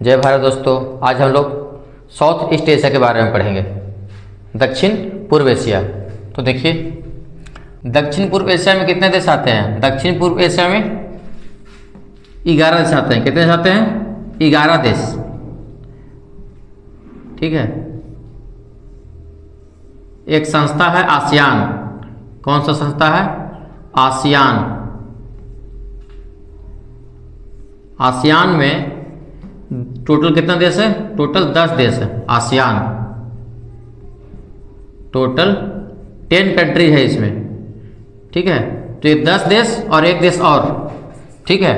जय भारत दोस्तों। आज हम लोग साउथ ईस्ट एशिया के बारे में पढ़ेंगे, दक्षिण पूर्व एशिया। तो देखिए, दक्षिण पूर्व एशिया में कितने देश आते हैं? दक्षिण पूर्व एशिया में 11 देश आते हैं। कितने देश आते हैं? 11 देश। ठीक है। एक संस्था है आसियान। कौन सा संस्था है? आसियान। आसियान में टोटल कितना देश है? टोटल 10 देश है। आसियान टोटल 10 कंट्री है इसमें। ठीक है। तो ये 10 देश और एक देश और। ठीक है।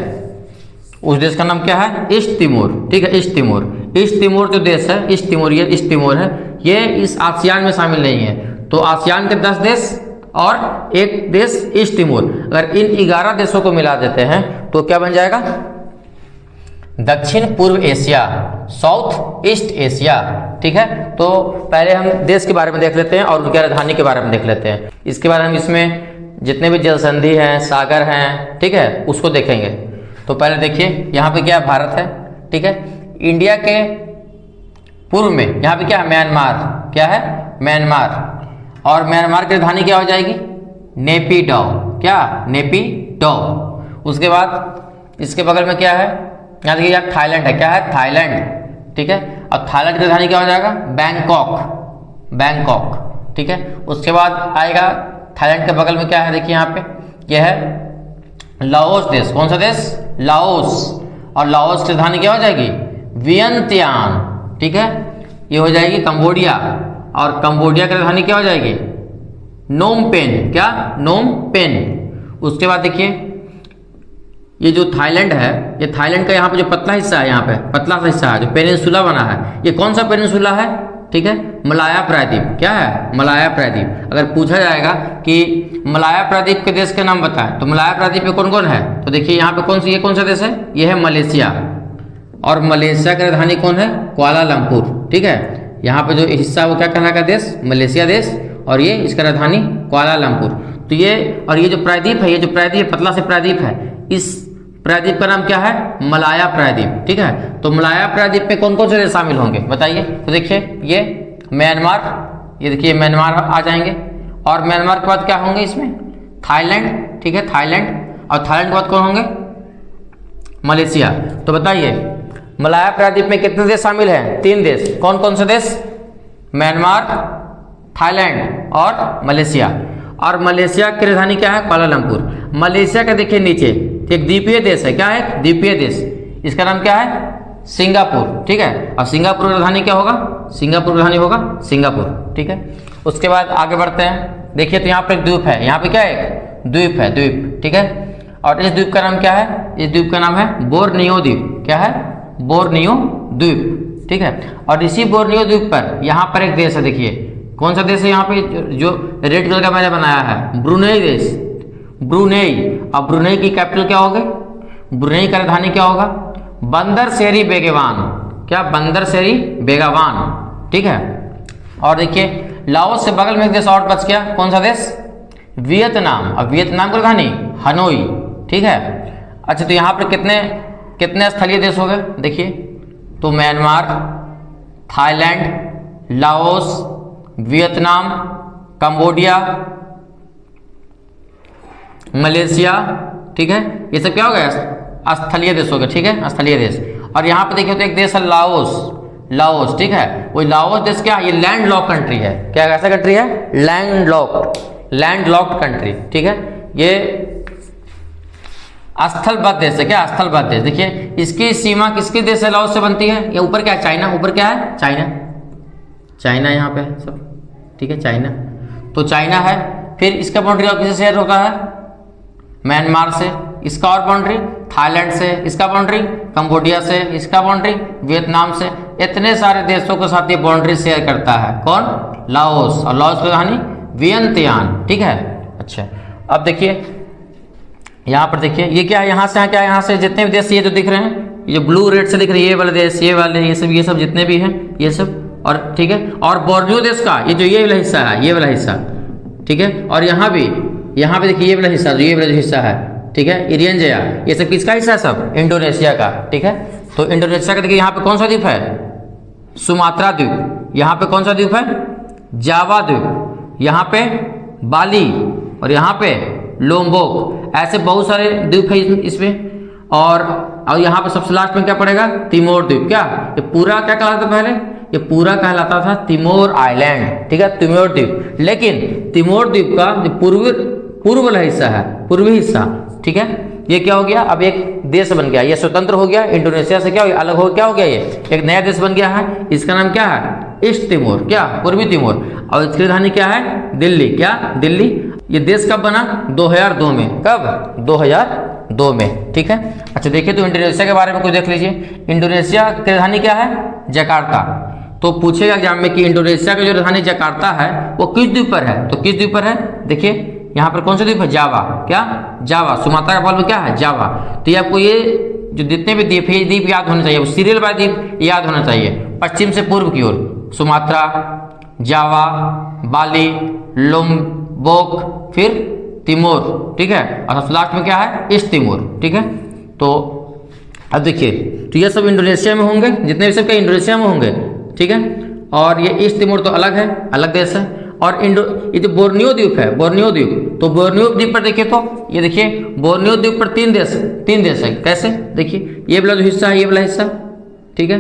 उस देश का नाम क्या है? East Timor. ठीक है, ईस्ट तिमोर। ईस्ट तिमोर जो देश है, ईस्ट तिमोर, ये ईस्ट तिमोर है, ये इस आसियान में शामिल नहीं है। तो आसियान के 10 देश और एक देश ईस्ट तिमोर, अगर इन 11 देशों को मिला देते हैं तो क्या बन जाएगा? दक्षिण पूर्व एशिया, साउथ ईस्ट एशिया। ठीक है। तो पहले हम देश के बारे में देख लेते हैं और उनकी राजधानी के बारे में देख लेते हैं। इसके बाद हम इसमें जितने भी जल संधि हैं, सागर हैं, ठीक है, उसको देखेंगे। तो पहले देखिए, यहाँ पे क्या है? भारत है। ठीक है। इंडिया के पूर्व में यहाँ पे क्या है? म्यांमार। क्या है? म्यांमार। और म्यांमार की राजधानी क्या हो जाएगी? नेपिडो। क्या? नेपिडो। उसके बाद इसके बगल में क्या है? यहाँ देखिए, यहाँ थाईलैंड है। क्या है? थाईलैंड। ठीक है। और थाईलैंड की राजधानी क्या हो जाएगा? बैंकॉक। बैंकॉक। ठीक है। उसके बाद आएगा थाईलैंड के बगल में क्या है? देखिए यहाँ पे यह है लाओस देश। कौन सा देश? लाओस। और लाओस की राजधानी क्या हो जाएगी? वियंतियान। ठीक है। ये हो जाएगी कंबोडिया। और कंबोडिया की राजधानी क्या हो जाएगी? Phnom Penh. क्या? Phnom Penh. उसके बाद देखिए, ये जो थाईलैंड है, ये थाईलैंड का यहाँ पे जो पतला हिस्सा है, यहाँ पे पतला सा हिस्सा है जो पेनिनसुला बना है, ये कौन सा पेनिनसुला है? ठीक है, मलाया प्रायद्वीप। क्या है? मलाया प्रायद्वीप। अगर पूछा जाएगा कि मलाया प्रायद्वीप के देश के नाम बताएं, तो मलाया प्रायद्वीप में कौन कौन है? तो देखिए यहाँ पे ये कौन सा देश है? ये है मलेशिया। और मलेशिया की राजधानी कौन है? कुआलालंपुर। ठीक है। यहाँ पे जो हिस्सा वो क्या कहलाएगा? देश मलेशिया देश। और ये इसका राजधानी कुआलालंपुर। तो ये और ये जो प्रायद्वीप है, ये जो प्रायद्वीप पतला से प्रायद्वीप है, इस प्रायद्वीप का नाम क्या है? मलाया प्रायद्वीप। ठीक है। तो मलाया प्रायद्वीप में कौन कौन से देश शामिल होंगे बताइए? तो देखिए, ये म्यांमार, ये देखिए म्यांमार आ जाएंगे। और म्यांमार के बाद क्या होंगे इसमें? थाईलैंड। ठीक है, थाईलैंड। और थाईलैंड के बाद कौन होंगे? मलेशिया। तो बताइए, मलाया प्रायद्वीप में कितने देश शामिल हैं? 3 देश। कौन कौन से देश? म्यांमार, थाईलैंड और मलेशिया। और मलेशिया की राजधानी क्या है? कुआलालंपुर। मलेशिया का देखिए नीचे एक द्वीपीय देश है। क्या है? द्वीपीय देश। इसका नाम क्या है? सिंगापुर। ठीक है। और सिंगापुर की राजधानी क्या होगा? सिंगापुर की राजधानी होगा सिंगापुर। ठीक है। उसके बाद आगे बढ़ते हैं। देखिए, तो यहाँ पर एक द्वीप है। यहाँ पे क्या है? एक द्वीप है, द्वीप। ठीक है। और इस द्वीप का नाम क्या है? इस द्वीप का नाम है बोर्नियो द्वीप। क्या है? बोर्नियो द्वीप। ठीक है। और इसी बोर्नियो द्वीप पर यहाँ पर एक देश है। देखिए, कौन सा देश है? यहाँ पे जो रेड कलर का मैंने बनाया है, ब्रुनेई देश। ब्रुनेई। अब ब्रुनेई की कैपिटल क्या होगी? ब्रुनेई का राजधानी क्या होगा? बंदर शेरी बेगवान। क्या? बंदर शेरी बेगवान। ठीक है। और देखिए, लाओस से बगल में एक देश और बच गया। कौन सा देश? वियतनाम। अब वियतनाम की राजधानी हनोई। ठीक है। अच्छा, तो यहाँ पर कितने स्थलीय देश हो गए? देखिए, तो Myanmar, Thailand, Laos, Vietnam, Cambodia, Malaysia. ठीक है। ये सब क्या हो गया? स्थलीय देश हो गए। ठीक है, स्थलीय देश। और यहाँ पे देखिए, तो एक देश है लाओस। लाओस। ठीक है। वो लाओस देश क्या? ये लैंड लॉक कंट्री है। क्या कैसा कंट्री है? Land locked country. ठीक है। ये स्थलबद्ध देश है। क्या? स्थलबद्ध देश। देखिए, इसकी सीमा किसके देश से लाओस से बनती है? ये ऊपर क्या है? चाइना। ऊपर क्या है? चाइना। चाइना यहाँ पे है सब। ठीक है, चाइना। तो चाइना है। फिर इसका बाउंड्री और किसी शेयर होता है? म्यांमार से। इसका और बाउंड्री थाईलैंड से। इसका बाउंड्री कंबोडिया से। इसका बाउंड्री वियतनाम से। इतने सारे देशों के साथ ये बाउंड्री शेयर करता है। कौन? लाओस। और लाओस की राजधानी वियंतियान। ठीक है। अच्छा, अब देखिए यहाँ पर, देखिए ये क्या है? यहाँ से क्या? यहाँ से जितने भी देश ये जो दिख रहे हैं, ये ब्लू रेड से दिख रहे हैं, ये वाले देश, ये वाले, ये सब जितने भी हैं, ये सब। और ठीक है। और बोर्नियो देश का ये वाला हिस्सा है, ये वाला हिस्सा। ठीक है। और यहाँ पे देखिए, ये वाला हिस्सा, जो ये वाला हिस्सा है, ठीक है, इरियन जया, ये सब किसका हिस्सा है? सब इंडोनेशिया का। ठीक है। तो इंडोनेशिया का देखिए यहाँ पे कौन सा द्वीप है, सुमात्रा द्वीप, यहाँ पे कौन सा द्वीप है, जावा द्वीप, यहाँ पे बाली और यहाँ पे लोम्बोक, ऐसे बहुत सारे द्वीप है इसमें। और यहाँ पे सबसे लास्ट में क्या पड़ेगा, तिमोर द्वीप। क्या ये पूरा क्या कहलाता था पहले, ये पूरा कहलाता था तिमोर आइलैंड, ठीक है, तिमोर द्वीप। लेकिन तिमोर द्वीप का जो पूर्व वाला हिस्सा है, पूर्वी हिस्सा, ठीक है, ये क्या हो गया, अब एक देश बन गया, ये स्वतंत्र हो गया, इंडोनेशिया से क्या हो गया, अलग हो, क्या हो गया, ये एक नया देश बन गया है। इसका नाम क्या है, ईस्ट तिमोर, क्या, पूर्वी तिमोर। और इसकी राजधानी क्या है, दिल्ली। क्या, दिल्ली। ये देश कब बना, 2002 में। कब, 2002 में, ठीक है। अच्छा देखिए, तो इंडोनेशिया के बारे में कुछ देख लीजिए। इंडोनेशिया की राजधानी क्या है, जकार्ता। तो पूछेगा एग्जाम में कि इंडोनेशिया की जो राजधानी जकार्ता है वो किस द्वीप पर है, तो किस द्वीप पर है, देखिए यहाँ पर कौन सा द्वीप है, जावा। क्या, जावा। सुमात्रा का बॉल क्या है, जावा। तो ये आपको ये जो जितने भी द्वीप है, ये द्वीप याद होने चाहिए, सीरियल बाय द्वीप याद होना चाहिए, पश्चिम से पूर्व की ओर, सुमात्रा, जावा, बाली, लोम्बोक, फिर तिमोर, ठीक है, और लास्ट में क्या है, ईस्ट तिमोर, ठीक है। तो अब देखिए, तो ये सब इंडोनेशिया में होंगे, जितने भी सब क्या इंडोनेशिया में होंगे, ठीक है। और ये ईस्ट तिमोर तो अलग है, अलग देश है। और ये जो बोर्नियो द्वीप है, बोर्नियो द्वीप, तो बोर्नियो द्वीप पर देखिए, तो ये देखिए बोर्नियो द्वीप पर तीन देश है। कैसे, देखिए ये वाला जो हिस्सा है, ये वाला हिस्सा, ठीक है,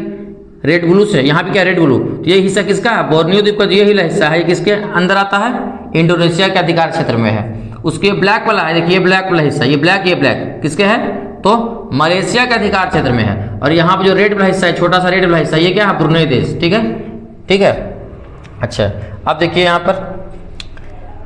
रेड ब्लू से, यहाँ पे क्या रेड ब्लू, तो ये हिस्सा किसका है, बोर्नियो द्वीप का जो ये हिस्सा है, ये किसके अंदर आता है, इंडोनेशिया के अधिकार क्षेत्र में है। उसके ब्लैक वाला है, देखिए ब्लैक वाला हिस्सा, ये ब्लैक किसके है, तो मलेशिया के अधिकार क्षेत्र में है। और यहाँ पे जो रेड वाला हिस्सा है, छोटा सा रेड वाला हिस्सा, ये क्या है, ब्रुनेई देश, ठीक है, ठीक है। अच्छा अब देखिए यहाँ पर,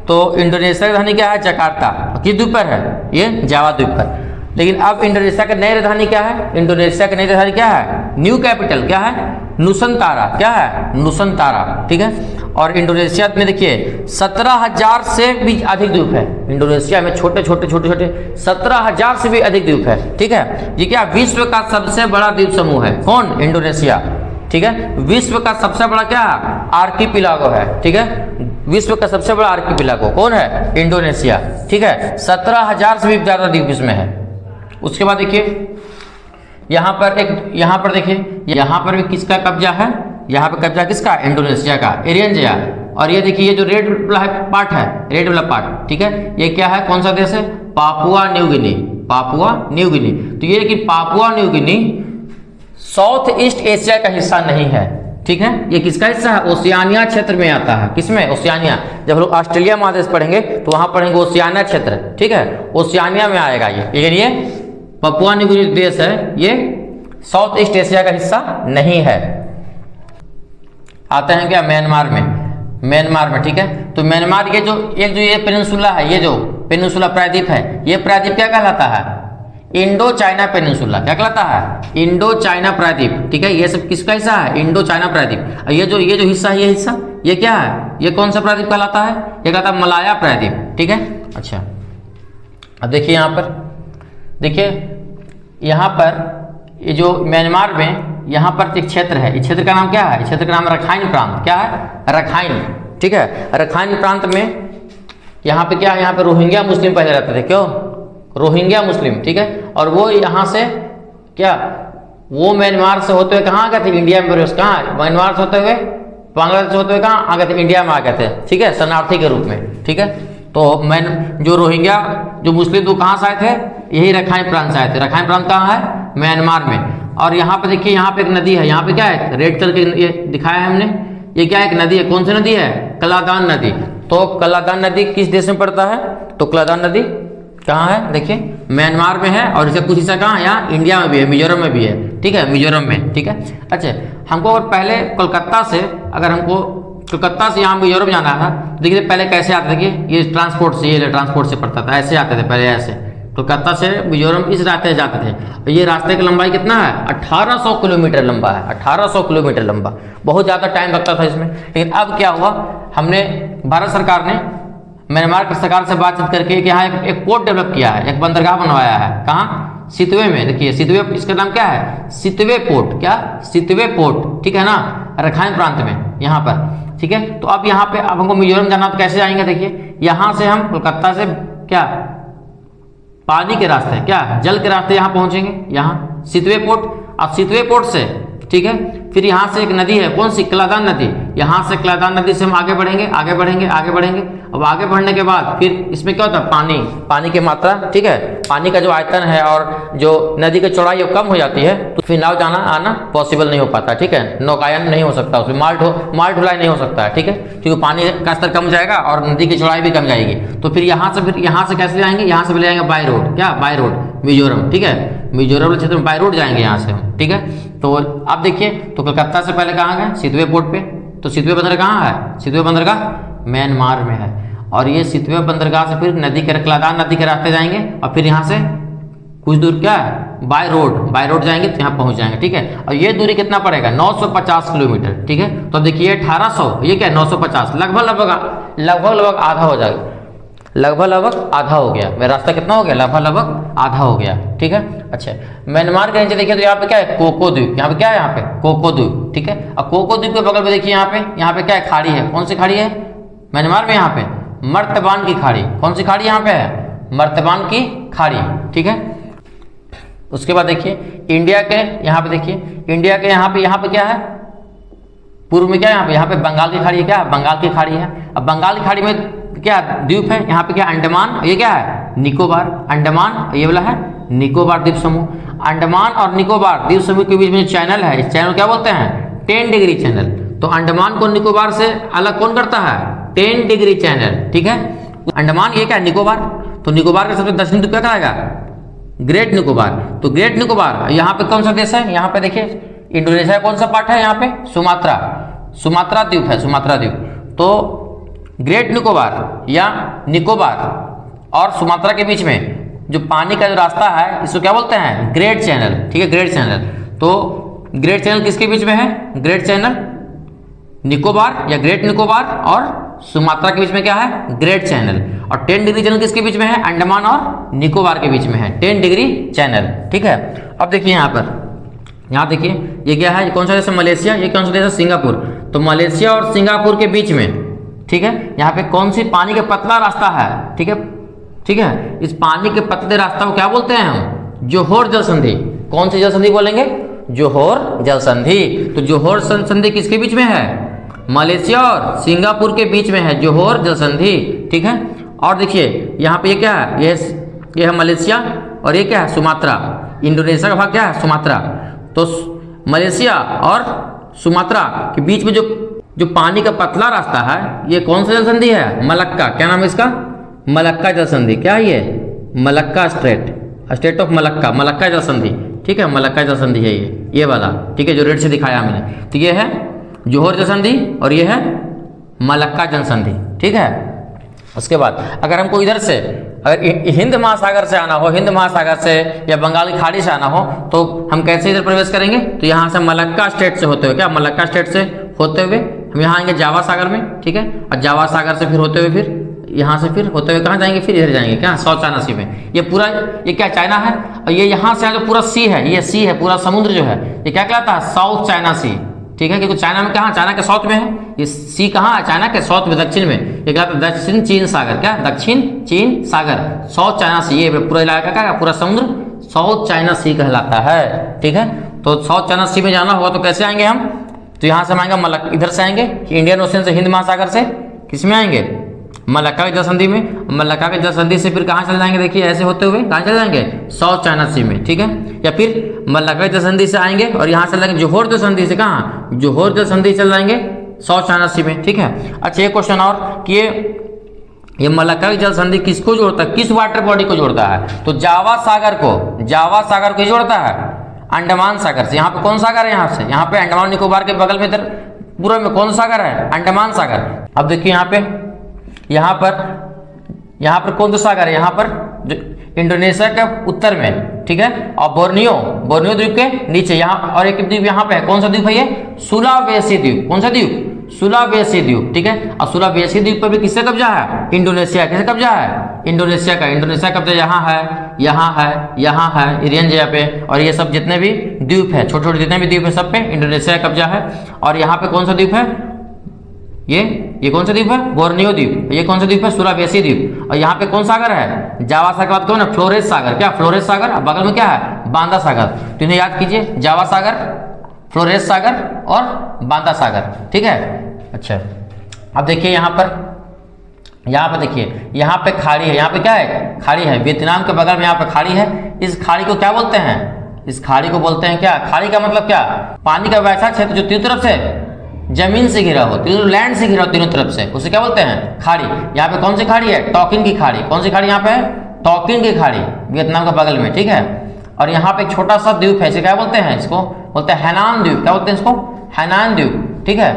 तो इंडोनेशिया की राजधानी क्या है, जकार्ता। किस द्वीप पर है, ये जावा द्वीप पर। लेकिन अब इंडोनेशिया की नई राजधानी क्या है, इंडोनेशिया की नई राजधानी क्या है, न्यू कैपिटल क्या है, नुसंतारा। क्या है, नुसंतारा, ठीक है। और इंडोनेशिया में देखिए 17,000 से भी अधिक द्वीप है। इंडोनेशिया में छोटे छोटे 17,000 से भी अधिक द्वीप है, ठीक है। ये क्या विश्व का सबसे बड़ा द्वीप समूह है, कौन, इंडोनेशिया, ठीक है। विश्व का सबसे बड़ा क्या आर्कीपिलागो है, ठीक है, विश्व का सबसे बड़ा आर्कीपिलागो कौन है, इंडोनेशिया, ठीक है। 17,000 से भी ज्यादा द्वीप इसमें है। उसके बाद देखिए यहाँ पर देखिए, यहाँ पर भी किसका कब्जा है, यहाँ पर कब्जा किसका, इंडोनेशिया का, एरियनजिया। और ये देखिए ये जो रेड वाला पार्ट है, रेड वाला पार्ट, ठीक है, ये क्या है, कौन सा देश है, Papua New Guinea, Papua New Guinea. तो ये लेकिन Papua New Guinea south east Asia का हिस्सा नहीं है, ठीक है। ये किसका हिस्सा है, ओशियानिया क्षेत्र में आता है। किसमें, ओशियानिया। जब लोग ऑस्ट्रेलिया महादेश पढ़ेंगे तो वहां पढ़ेंगे ओशियानिया क्षेत्र, ठीक है, ओशियानिया में आएगा ये। लेकिन ये पापुआ न्यू गिनी देश है, ये साउथ ईस्ट एशिया का हिस्सा नहीं है। आते हैं क्या म्यांमार में, ठीक है। तो म्यांमार के जो ये पेनिनसुला है, ये जो पेनिनसुला प्रायद्वीप है, ये प्रायद्वीप क्या कहलाता है, इंडो चाइना पेनिनसुला। क्या कहलाता है, इंडो चाइना प्रायद्वीप, ठीक है। ये सब किसका हिस्सा है, इंडो चाइना प्रायद्वीप। ये जो हिस्सा है, ये हिस्सा ये क्या है, ये कौन सा प्रायद्वीप कहलाता है, ये कहलाता है मलाया प्रायद्वीप, ठीक है। अच्छा अब देखिए यहाँ पर, देखिए यहाँ पर ये जो म्यांमार में यहाँ पर एक क्षेत्र है, इस क्षेत्र का नाम क्या है, इस क्षेत्र का नाम रखाइन प्रांत। क्या है, रखाइन, ठीक है। रखाइन प्रांत में यहाँ पे क्या है, यहाँ पे रोहिंग्या मुस्लिम पहले रहते थे, क्यों, रोहिंग्या मुस्लिम, ठीक है। और वो यहाँ से क्या, वो म्यांमार से होते हुए कहाँ आ गए थे, इंडिया में प्रवेश, कहाँ, म्यांमार से होते हुए बांग्लादेश से होते हुए कहाँ आ गए थे, इंडिया में आ गए थे, ठीक है, शरणार्थी के रूप में, ठीक है। तो जो रोहिंग्या जो मुस्लिम तो कहाँ से आए थे, यही रखाइन प्रांत से आए थे। रखाइन प्रांत कहाँ है, म्यांमार में। और यहाँ पे देखिए, यहाँ पे एक नदी है, यहाँ पे क्या है, रेड कलर के ये दिखाया है हमने, ये क्या है, एक नदी है, कौन सी नदी है, कलादान नदी। तो कलादान नदी किस देश में पड़ता है, तो कलादान नदी कहाँ है, देखिए म्यांमार में है। और इसका कुछ हिस्सा कहाँ है, यहाँ इंडिया में भी है, मिजोरम में भी है, ठीक है, मिजोरम में, ठीक है। अच्छा हमको अगर पहले कोलकाता से, अगर हमको कोलकाता से यहाँ मिजोरम जाना था, देखिए पहले कैसे आते थे, कि ये ट्रांसपोर्ट से, ये ट्रांसपोर्ट से पड़ता था, ऐसे आते थे पहले, ऐसे कोलकाता से मिजोरम इस रास्ते से जाते थे। ये रास्ते की लंबाई कितना है, 1800 किलोमीटर लंबा है, 1800 किलोमीटर लंबा, बहुत ज़्यादा टाइम लगता था इसमें। लेकिन अब क्या हुआ, हमने भारत सरकार ने म्यांमार की सरकार से बातचीत करके कि यहाँ एक पोर्ट डेवलप किया है, एक बंदरगाह बनवाया है, कहाँ, सितवे में। देखिए सितवे, इसका नाम क्या है, सितवे पोर्ट, क्या, सितवे पोर्ट, ठीक है ना, रखाइन प्रांत में यहाँ पर, ठीक है। तो अब यहाँ पे अब हमको मिजोरम जाना, तो कैसे जाएंगे, देखिए यहाँ से हम कोलकाता से क्या पानी के रास्ते, क्या जल के रास्ते यहाँ पहुँचेंगे, यहाँ सितवे पोर्ट। अब सितवे पोर्ट से, ठीक है, फिर यहाँ से एक नदी है, कौन सी, क्लादान नदी, यहाँ से क्लादान नदी से हम आगे बढ़ेंगे, आगे बढ़ेंगे, आगे बढ़ेंगे। अब आगे बढ़ने के बाद फिर इसमें क्या होता है, पानी, पानी की मात्रा, ठीक है, पानी का जो आयतन है और जो नदी की चौड़ाई वो कम हो जाती है, तो फिर नाव जाना आना पॉसिबल नहीं हो पाता, ठीक है, नौकायन नहीं हो सकता, उसमें माल ढुलाई नहीं हो सकता है, ठीक है, क्योंकि पानी का स्तर कम जाएगा और नदी की चौड़ाई भी कम जाएगी। तो फिर यहाँ से कैसे जाएंगे, यहाँ से ले जाएंगे बाय रोड, क्या, बाय रोड, मिजोरम, ठीक है, मिजोरम क्षेत्र में बाय रोड जाएंगे यहाँ से हम, ठीक है। तो अब देखिए, तो कलकत्ता से पहले कहाँ गए, सितवे पोर्ट पे, तो सितवे बंदरगाह कहाँ है, सितवे बंदरगाह म्यांमार में है, और ये सितवे बंदरगाह से फिर नदी के, क्लादान नदी के रास्ते जाएंगे और फिर यहाँ से कुछ दूर क्या है, बाय रोड जाएंगे तो यहाँ पहुँच जाएंगे, ठीक है। और ये दूरी कितना पड़ेगा, 950 किलोमीटर, ठीक है। तो देखिए 1800, ये क्या है 950, लगभग आधा हो जाएगा, लगभग आधा हो गया, मेरा रास्ता कितना हो गया, लगभग आधा हो गया, ठीक है। अच्छा, म्यांमार के नीचे देखिए तो यहाँ पे क्या है, कोको द्वीप, यहाँ पे क्या है, यहाँ पे कोको द्वीप, ठीक है। और कोको द्वीप के बगल में देखिए यहाँ पे क्या है, खाड़ी है, कौन सी खाड़ी है म्यांमार में, यहाँ पे मर्तबान की खाड़ी, कौन सी खाड़ी यहाँ पे है, मर्तबान की खाड़ी, ठीक है। उसके बाद देखिए इंडिया के यहाँ पे, देखिए इंडिया के यहाँ पे क्या है, पूर्व में क्या है, यहाँ पे बंगाल की खाड़ी है, क्या बंगाल की खाड़ी है। अब बंगाल की खाड़ी में क्या द्वीप है, यहाँ पे क्या अंडमान, ये क्या है निकोबार, अंडमान, ये वाला है निकोबार द्वीप समूह। अंडमान और निकोबार द्वीप समूह के बीच में चैनल है, इस चैनल क्या बोलते हैं, 10 डिग्री चैनल। तो अंडमान को निकोबार से अलग कौन करता है, 10 डिग्री चैनल, ठीक है। अंडमान ये क्या है निकोबार, तो निकोबार का सबसे दक्षिणी द्वीप क्या कहलाएगा, ग्रेट निकोबार। तो ग्रेट निकोबार यहाँ पे कौन सा देश है, यहाँ पे देखिए इंडोनेशिया कौन सा पार्ट है, यहाँ पे सुमात्रा द्वीप है, सुमात्रा द्वीप। तो ग्रेट निकोबार या निकोबार और सुमात्रा के बीच में जो पानी का जो रास्ता है, इसको क्या बोलते हैं, ग्रेट चैनल, ठीक है, ग्रेट चैनल। तो ग्रेट चैनल किसके बीच में है, ग्रेट चैनल निकोबार या ग्रेट निकोबार और सुमात्रा के बीच में क्या है, ग्रेट चैनल। और 10 डिग्री चैनल किसके बीच में है, अंडमान और निकोबार के बीच में है 10 डिग्री चैनल, ठीक है। अब देखिए यहाँ देखिए ये क्या है, कौन सा देश है, मलेशिया, ये कौन सा देश है, सिंगापुर। तो मलेशिया और सिंगापुर के बीच में, ठीक है, यहाँ पे कौन सी पानी का पतला रास्ता है, ठीक है, ठीक है। इस पानी के पतले रास्ता को क्या बोलते हैं हम, जोहोर जल संधि। कौन सी जल संधि बोलेंगे, जोहोर जल संधि। तो जोहोर संधि किसके बीच में है, मलेशिया और सिंगापुर के बीच में है जोहोर जल संधि, ठीक है। और देखिए यहाँ पे ये क्या है, ये है मलेशिया और ये क्या है, सुमात्रा। इंडोनेशिया का भाग क्या है, सुमात्रा। तो मलेशिया और सुमात्रा के बीच में जो पानी का पतला रास्ता है, ये कौन सा जल संधि है, मलक्का, क्या नाम है इसका, मलक्का जल संधि। क्या है ये, मलक्का स्टेट ऑफ मलक्का जल संधि, ठीक है, मलक्का जल संधि है ये वाला, ठीक है, जो रेड से दिखाया मैंने। तो ये है जोहोर जल संधि और ये है मलक्का जल संधि, ठीक है। उसके बाद अगर हमको इधर से, अगर हिंद महासागर से आना हो, हिंद महासागर से या बंगाल की खाड़ी से आना हो, तो हम कैसे इधर प्रवेश करेंगे, तो यहाँ से मलक्का स्टेट से होते हुए, क्या मलक्का स्टेट से होते हुए हम यहाँ आएंगे जावा सागर में, ठीक है। और जावा सागर से फिर होते हुए फिर यहाँ से फिर होते हुए कहाँ जाएंगे, फिर इधर जाएंगे, क्या, साउथ चाइना सी में। ये पूरा ये क्या चाइना है, और ये यहाँ से जो पूरा सी है, ये सी है, पूरा समुद्र जो है ये क्या कहलाता है, साउथ चाइना सी, ठीक है। क्योंकि चाइना में कहाँ, चाइना के साउथ में है, ये सी कहाँ है, चाइना के साउथ में, दक्षिण में। ये कहता है दक्षिण चीन सागर, क्या, दक्षिण चीन सागर, साउथ चाइना सी। ये पूरा इलाका क्या है, पूरा समुद्र साउथ चाइना सी कहलाता है, ठीक है। तो साउथ चाइना सी में जाना होगा तो कैसे आएंगे हम, तो यहाँ से हम आएंगे इधर से आएंगे, इंडियन ओशन से, हिंद महासागर से किस में आएंगे, मलक्का की जल संधि में। मलक्का की जल संधि से फिर कहाँ चल जाएंगे, देखिए ऐसे होते हुए कहाँ चल जाएंगे, साउथ चाइना सी में, ठीक है। या फिर मलक्का की जल संधि से आएंगे और यहाँ चल जाएंगे जोहोर जल संधि से, कहाँ, जोहोर जल संधि चल जाएंगे साउथ चाइना सी में, ठीक है। अच्छा एक क्वेश्चन और कि ये मलक्का की जल संधि किसको जोड़ता है, किस वाटर बॉडी को जोड़ता है, तो जावा सागर को जोड़ता है अंडमान सागर से। यहाँ पे कौन सागर है, यहाँ पे अंडमान निकोबार के बगल में इधर पूरा में कौन सागर है, अंडमान सागर। अब देखिए यहाँ पर कौन सा सागर है, यहाँ पर जो इंडोनेशिया के उत्तर में, ठीक है। और बोर्नियो द्वीप के नीचे यहाँ, और एक द्वीप यहाँ पे है, कौन सा द्वीप है ये, सुलावेसी द्वीप। कौन सा द्वीप, सुलावेसी द्वीप, ठीक है। और सुलावेसी द्वीप पर भी किससे कब्जा है, इंडोनेशिया। किससे कब्जा है, इंडोनेशिया का। इंडोनेशिया कब्जा यहाँ है इरियन जगह पे, और ये सब जितने भी द्वीप है, छोटे छोटे जितने भी द्वीप है, सब पे इंडोनेशिया कब्जा है। और यहाँ पे कौन सा द्वीप है, ये कौन सा द्वीप है? बोर्नियो द्वीप। ये कौन सा द्वीप है? सुलावेसी द्वीप। और यहाँ पे कौन सागर है? जावा सागर। बात करो ना, फ्लोरेस सागर। क्या फ्लोरेस सागर? अब बगल में क्या है? बांदा सागर। तो इन्हें याद कीजिए, जावा सागर, फ्लोरेस सागर और बांदा सागर। ठीक है, अच्छा अब देखिए यहाँ पर देखिए, यहाँ पे खाड़ी है। यहाँ पे क्या है? खाड़ी है। वियतनाम के बगल में यहाँ पे खाड़ी है। इस खाड़ी को क्या बोलते हैं? इस खाड़ी को बोलते हैं क्या? खाड़ी का मतलब क्या? पानी का वैसा क्षेत्र जो तीनों तरफ से जमीन से घिरा हो, तीनों लैंड से घिरा हो तीनों तरफ से, उसे क्या बोलते हैं? खाड़ी। यहाँ पे कौन सी खाड़ी है? टॉकिन की खाड़ी। कौन सी खाड़ी यहाँ पे है? टॉकिन की खाड़ी, वियतनाम के बगल में। ठीक है, और यहाँ पे एक छोटा सा द्वीप है, इसे क्या बोलते हैं? इसको बोलते हैं हैनान द्वीप। क्या बोलते हैं इसको? हैनान द्वीप। ठीक है,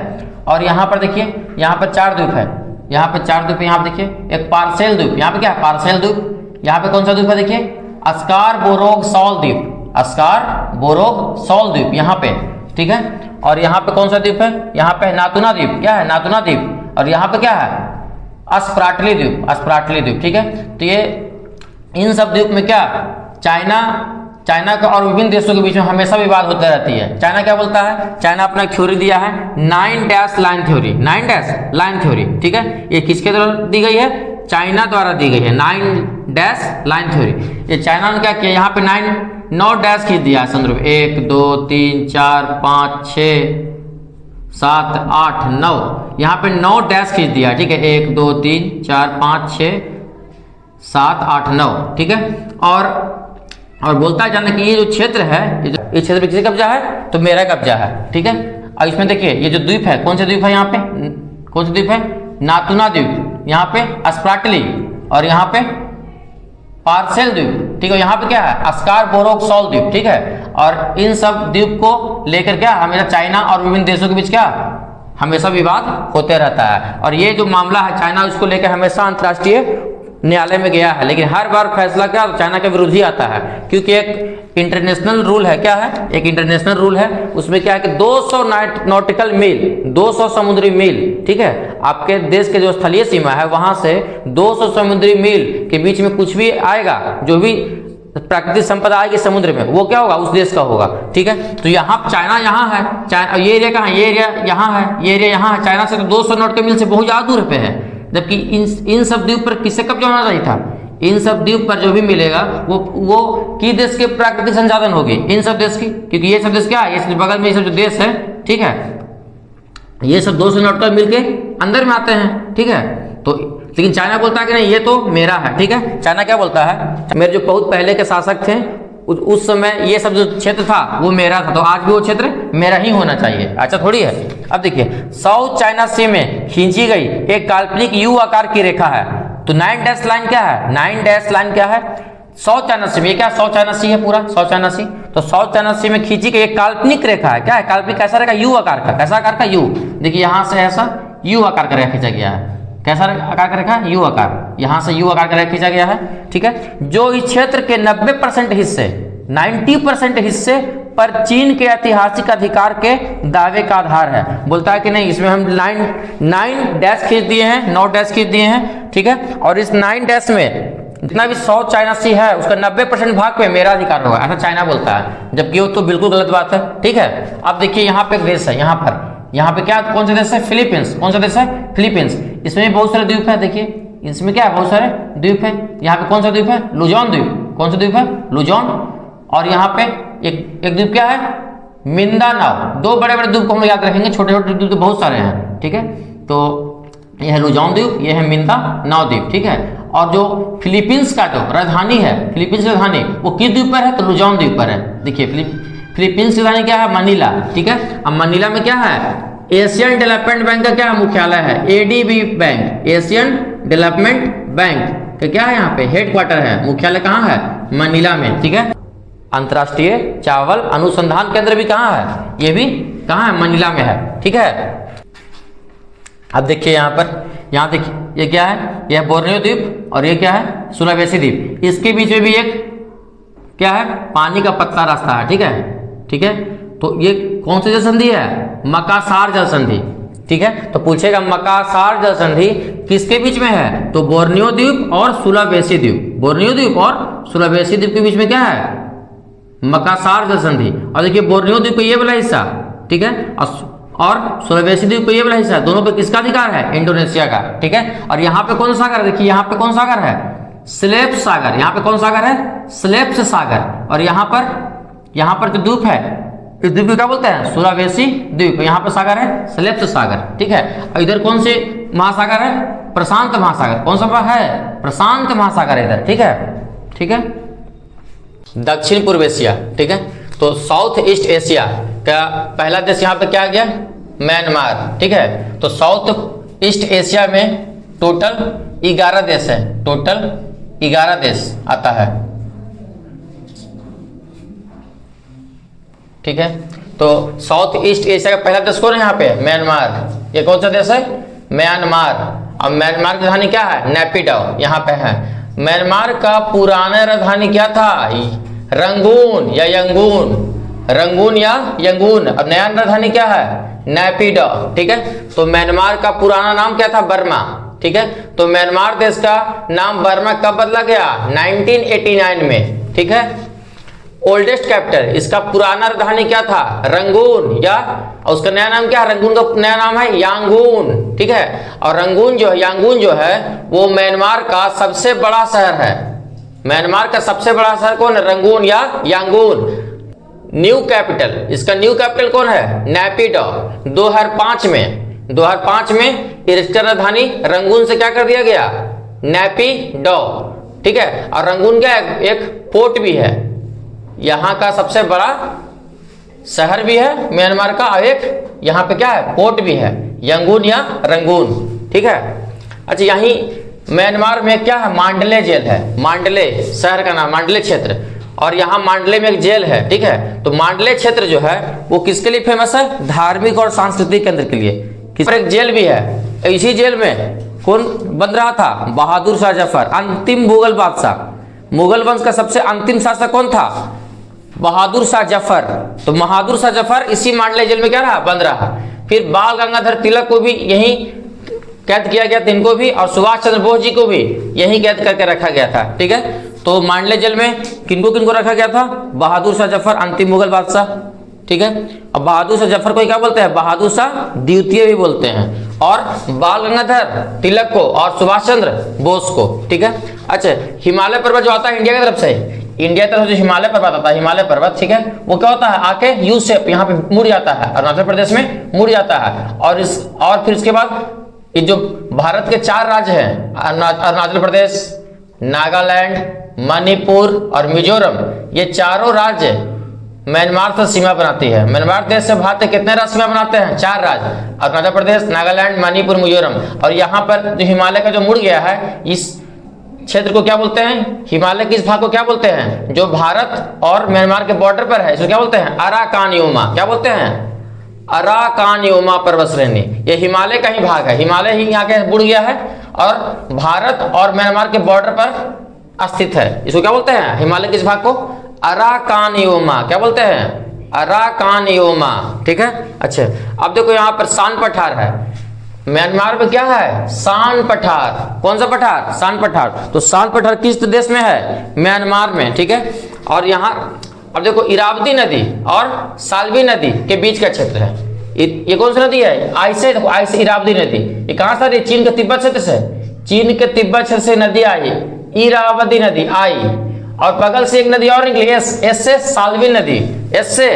और यहाँ पर देखिए, यहाँ पर 4 द्वीप है। यहाँ पे 4 द्वीप। यहाँ पे देखिए एक पार्सेल द्वीप। यहाँ पे क्या है? पार्सेल द्वीप। यहाँ पे कौन सा द्वीप है? देखिए अस्कार बोरोग सॉल द्वीप। अस्कार बोरोग सॉल द्वीप यहाँ पे। ठीक है, और यहाँ पे कौन सा द्वीप है? यहाँ पे नातुना द्वीप। क्या है? नातुना द्वीप। और यहाँ पे क्या है? अस्प्राटली द्वीप। अस्प्राटली द्वीप। ठीक है, तो ये इन सब द्वीप में क्या, चाइना का और विभिन्न देशों के बीच में हमेशा विवाद होता रहती है। चाइना क्या बोलता है? चाइना अपना एक थ्योरी दिया है, 9 dash line theory. 9 dash line theory. ठीक है, ये किसके द्वारा दी गई है? चाइना द्वारा दी गई है, 9 डैश लाइन थ्योरी। ये चाइना ने क्या किया? यहाँ पे 9 डैश खींच दिया है संदर्भ। 1 2 3 4 5 6 7 8 9, यहाँ पे 9 डैश खींच दिया। ठीक है, 1 2 3 4 5 6 7 8 9। ठीक है, और बोलता है जाने कि ये जो क्षेत्र है, ये क्षेत्र किसका कब्जा है? तो मेरा कब्जा है। ठीक है, और इसमें देखिए ये जो द्वीप है, कौन से द्वीप है? यहाँ पे कौन सा द्वीप है? नातुना द्वीप। यहाँ पे अस्प्राटली, और यहाँ पे पार्सेल द्वीप। ठीक है, यहाँ पे क्या है? अस्कार बोरोग सॉल द्वीप। ठीक है, और इन सब द्वीप को लेकर क्या हमेशा चाइना और विभिन्न देशों के बीच क्या हमेशा विवाद होते रहता है। और ये जो मामला है चाइना, उसको लेकर हमेशा अंतर्राष्ट्रीय न्यायालय में गया है, लेकिन हर बार फैसला क्या चाइना के विरुद्ध ही आता है, क्योंकि एक इंटरनेशनल रूल है। क्या है? एक इंटरनेशनल रूल है। उसमें क्या है कि 200 नॉटिकल मील, 200 समुद्री मील, ठीक है, आपके देश के जो स्थलीय सीमा है वहां से 200 समुद्री मील के बीच में कुछ भी आएगा, जो भी प्राकृतिक संपदा आएगी समुद्र में, वो क्या होगा? उस देश का होगा। ठीक है, तो यहाँ चाइना यहाँ है, चाइना ये एरिया कहाँ है? ये एरिया यहाँ है, ये एरिया यहाँ है। चाइना से तो 200 नॉटिकल मील से बहुत ज्यादा दूर पे है, जबकि इन सब द्वीप पर किससे कब्जा होना चाहिए था? इन सब द्वीप पर जो भी मिलेगा वो की देश के प्राकृतिक संसाधन होगी, इन सब देश की, क्योंकि ये सब देश क्या है? ये बगल में ये सब जो देश है, ठीक है, ये सब 200 नॉटिकल मील के अंदर में आते हैं। ठीक है, तो लेकिन चाइना बोलता है कि नहीं ये तो मेरा है। ठीक है, चाइना क्या बोलता है? मेरे जो बहुत पहले के शासक थे उस समय ये सब जो क्षेत्र था वो मेरा था, तो आज भी वो क्षेत्र मेरा ही होना चाहिए। अच्छा थोड़ी है। अब देखिए साउथ चाइना सी में खींची गई एक काल्पनिक यू आकार की रेखा है। तो 9 डैश लाइन क्या है? 9 डैश लाइन क्या है? साउथ चाइना सी में। ये क्या साउथ चाइना सी है? पूरा साउथ चाइना सी। तो साउथ चाइना सी में खींची गई एक काल्पनिक रेखा है। क्या है काल्पनिक? कैसा रेखा? यू आकार का। कैसा आकार का? यू। देखिए यहां से ऐसा यू आकार का रेखा खींचा गया है। कैसा आकार का रेखा? यू आकार। यहां से यू आकार का रेखा खींचा गया है। ठीक है, जो इस क्षेत्र के 90% हिस्से, 90% हिस्से पर चीन के ऐतिहासिक अधिकार के दावे का आधार है। बोलता है कि नहीं इसमें हम 9 डैश खींच दिए हैं, 9 डैश खींच दिए हैं। ठीक है, और इस 9 डैश में जितना भी साउथ चाइना सी है उसका 90% भाग पे मेरा अधिकार होगा, ऐसा चाइना बोलता है, जबकि वो तो बिल्कुल गलत बात है। ठीक है, अब देखिए यहाँ पे एक देश है, यहाँ पे क्या कौन सा देश है? फिलीपींस। कौन सा देश है? फिलीपींस। इसमें बहुत सारे द्वीप है। देखिए इसमें क्या है? बहुत सारे द्वीप है। यहाँ पे कौन सा द्वीप है? लुजोन द्वीप। कौन सा द्वीप है? लुजोन। और यहाँ पे एक द्वीप क्या है? मिंदानाओ। 2 बड़े-बड़े द्वीप को हम याद रखेंगे, छोटे-छोटे द्वीप तो बहुत सारे हैं। ठीक है, तो ये है लुजोन द्वीप, ये है मिंदानाओ द्वीप। ठीक है, और जो फिलीपींस का जो राजधानी है, फिलीपींस की राजधानी वो किस द्वीप पर है? तो लुजोन द्वीप पर है। देखिए फिलीपींस की राजधानी क्या है? मनीला। ठीक है, अब मनीला में क्या है? एशियन डेवलपमेंट बैंक का क्या मुख्यालय है? ADB bank, Asian development bank का क्या है? यहाँ पे हेडक्वार्टर है, मुख्यालय कहाँ है? मनीला में। ठीक है, अंतर्राष्ट्रीय चावल अनुसंधान केंद्र भी कहाँ है? ये भी कहाँ है? मनीला में है। ठीक है, अब देखिए यहाँ देखिए ये क्या है? यह बोर्नियो द्वीप और ये क्या है? सुलावेसी द्वीप। इसके बीच में भी एक क्या है? पानी का पतला रास्ता है। ठीक है, तो ये कौन सी जल संधि है? मकासार जल संधि। ठीक है, तो पूछेगा मकासार जल संधि किसके बीच में है? तो बोर्नियो द्वीप और सुलावेसी द्वीप। बोर्नियो द्वीप और सुलावेसी द्वीप के बीच में क्या है? मकासार जल संधि। और देखिए बोर्नियो द्वीप का ये वाला हिस्सा, ठीक है, और सुलवेसी द्वीप का ये वाला हिस्सा, दोनों पे किसका अधिकार है? इंडोनेशिया का। ठीक है, और यहाँ पे कौन सा सागर है? देखिए यहाँ पे कौन सागर है? स्लेप्स सागर। यहाँ पे कौन सागर है? स्लेप्स सागर। और यहाँ पर जो द्वीप है, इस द्वीप को क्या बोलते हैं? सुलवेसी द्वीप। यहाँ पे सागर है स्लेप्स सागर। ठीक है, और इधर कौन से महासागर है? प्रशांत महासागर। कौन सा है? प्रशांत महासागर इधर। ठीक है, ठीक है। दक्षिण पूर्व एशिया। ठीक है, तो साउथ ईस्ट एशिया का पहला देश यहाँ पे क्या आ गया? म्यांमार। ठीक है, तो साउथ ईस्ट एशिया में टोटल 11 देश है, टोटल 11 देश आता है। ठीक है, तो साउथ ईस्ट एशिया का पहला देश कौन है यहाँ पे? म्यांमार। ये कौन सा देश है? म्यांमार। अब म्यांमार की राजधानी क्या है? नैपिडाओ यहाँ पे है। म्यांमार का पुराना राजधानी क्या था? रंगून या यंगून, रंगून या यंगून। अब नया राजधानी क्या है? नैपिडाओ। ठीक है, तो म्यांमार का पुराना नाम क्या था? बर्मा। ठीक है, तो म्यांमार देश का नाम बर्मा कब बदला गया? 1989 में। ठीक है, ओल्डेस्ट कैपिटल, इसका पुराना राजधानी क्या था? रंगून, या उसका नया नाम क्या है? रंगून का नया नाम है यांगून। ठीक है, और रंगून जो है, यांगून जो है, वो म्यांमार का सबसे बड़ा शहर है। म्यांमार का सबसे बड़ा शहर कौन है? रंगून या यांगून। न्यू कैपिटल, इसका न्यू कैपिटल कौन है? नैपिडाओ। 2005 में इसका राजधानी रंगून से क्या कर दिया गया? नैपिडाओ। ठीक है, और रंगून क्या है? एक पोर्ट भी है, यहाँ का सबसे बड़ा शहर भी है म्यांमार का, और एक यहाँ पे क्या है? पोर्ट भी है, यंगून या रंगून। ठीक है, अच्छा यहीं म्यांमार में क्या है? मांडले जेल है। मांडले शहर का नाम, मांडले क्षेत्र, और यहाँ मांडले में एक जेल है। ठीक है, तो मांडले क्षेत्र जो है वो किसके लिए फेमस है? धार्मिक और सांस्कृतिक केंद्र के लिए। किस पर एक जेल भी है। इसी जेल में कौन बंद रहा था? बहादुर शाह जफर, अंतिम मुगल बादशाह। मुगल वंश का सबसे अंतिम शासक कौन था? बहादुर शाह जफर। तो बहादुर शाह जफर इसी मांडले जेल में क्या रहा? बंद रहा। फिर बाल गंगाधर तिलक को भी यहीं कैद किया गया था, इनको भी, और सुभाष चंद्र बोस जी को भी यहीं कैद करके रखा गया था। ठीक है, तो मांडले जेल में किनको किनको रखा गया था? बहादुर शाह जफर, अंतिम मुगल बादशाह। ठीक है, अब बहादुर शाह जफर को क्या बोलते हैं? बहादुर शाह द्वितीय भी बोलते हैं, और बाल गंगाधर तिलक को और सुभाष चंद्र बोस को। ठीक है, अच्छा हिमालय पर्वत जो आता है इंडिया की तरफ से, इंडिया की तरफ जो हिमालय पर्वत आता है, हिमालय पर्वत, ठीक है, वो क्या होता है? आके यू शेप यहाँ पे मुड़ जाता है, अरुणाचल प्रदेश में मुड़ जाता है। और फिर इसके बाद ये जो भारत के 4 राज्य हैं, अरुणाचल प्रदेश, नागालैंड, मणिपुर और मिजोरम, ये चारों राज्य म्यांमार से सीमा बनाती है। म्यांमार देश से भारत के कितने राज्य सीमा बनाते हैं? 4 राज्य, अरुणाचल प्रदेश, नागालैंड, मणिपुर, मिजोरम। और यहाँ पर जो हिमालय का जो मुड़ गया है, इस क्षेत्र को क्या बोलते हैं? हिमालय के इस भाग को क्या बोलते हैं? जो भारत और म्यांमार के बॉर्डर पर है, इसको क्या बोलते हैं? Arakan Yoma. क्या बोलते हैं? अराकान योमा पर्वत श्रेणी। ये हिमालय का ही भाग है, हिमालय ही यहाँ के मुड़ गया है और भारत और म्यांमार के बॉर्डर पर स्थित है। इसको क्या बोलते हैं? हिमालय के इस भाग को अराकान योमा। क्या बोलते हैं? Arakan Yoma. ठीक है, अच्छा अब देखो यहाँ पर सान पठार है। म्यांमार में क्या है? सान पठार। कौन सा पठार? सान पठार। तो सान पठार किस देश में है? म्यांमार में। ठीक है, और यहाँ अब देखो इरावदी नदी और साल्वी नदी के बीच का क्षेत्र है। ये कौन सी नदी है? आइसे, देखो आइसे इरावदी नदी। ये कहाँ से आ रही है? चीन के तिब्बत क्षेत्र से। चीन के तिब्बत क्षेत्र से नदी आई, इरावदी नदी आई, और बगल से एक नदी और निकली, एस से साल्वी नदी, एस से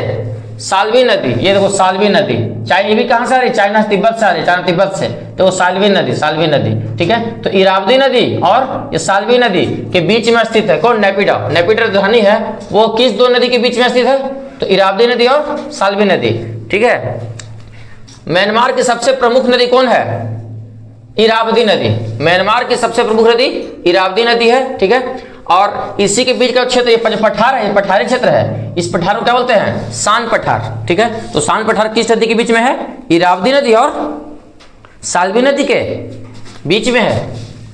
साल्वी नदी। ये देखो साल्वी नदी, ये भी कहाँ से आ रही? चाइना तिब्बत से आ रही, चाइना तिब्बत से। तो साल्वी नदी, साल्वी नदी। ठीक है, तो इरावदी नदी और ये साल्वी नदी के बीच में स्थित है कौन? नैपिडाओ। नैपिडाओ राजधानी है वो किस 2 नदी के बीच में स्थित है? तो इरावदी नदी और साल्वी नदी। ठीक है, म्यांमार की सबसे प्रमुख नदी कौन है? इरावदी नदी। म्यांमार की सबसे प्रमुख नदी इरावदी नदी है। ठीक है, और इसी के बीच का क्षेत्र ये पठार है, पठारी क्षेत्र है। इस पठार को क्या बोलते हैं? सान पठार। ठीक है, तो सान पठार किस नदी के बीच में है? इरावदी नदी और साल्वी नदी के बीच में है।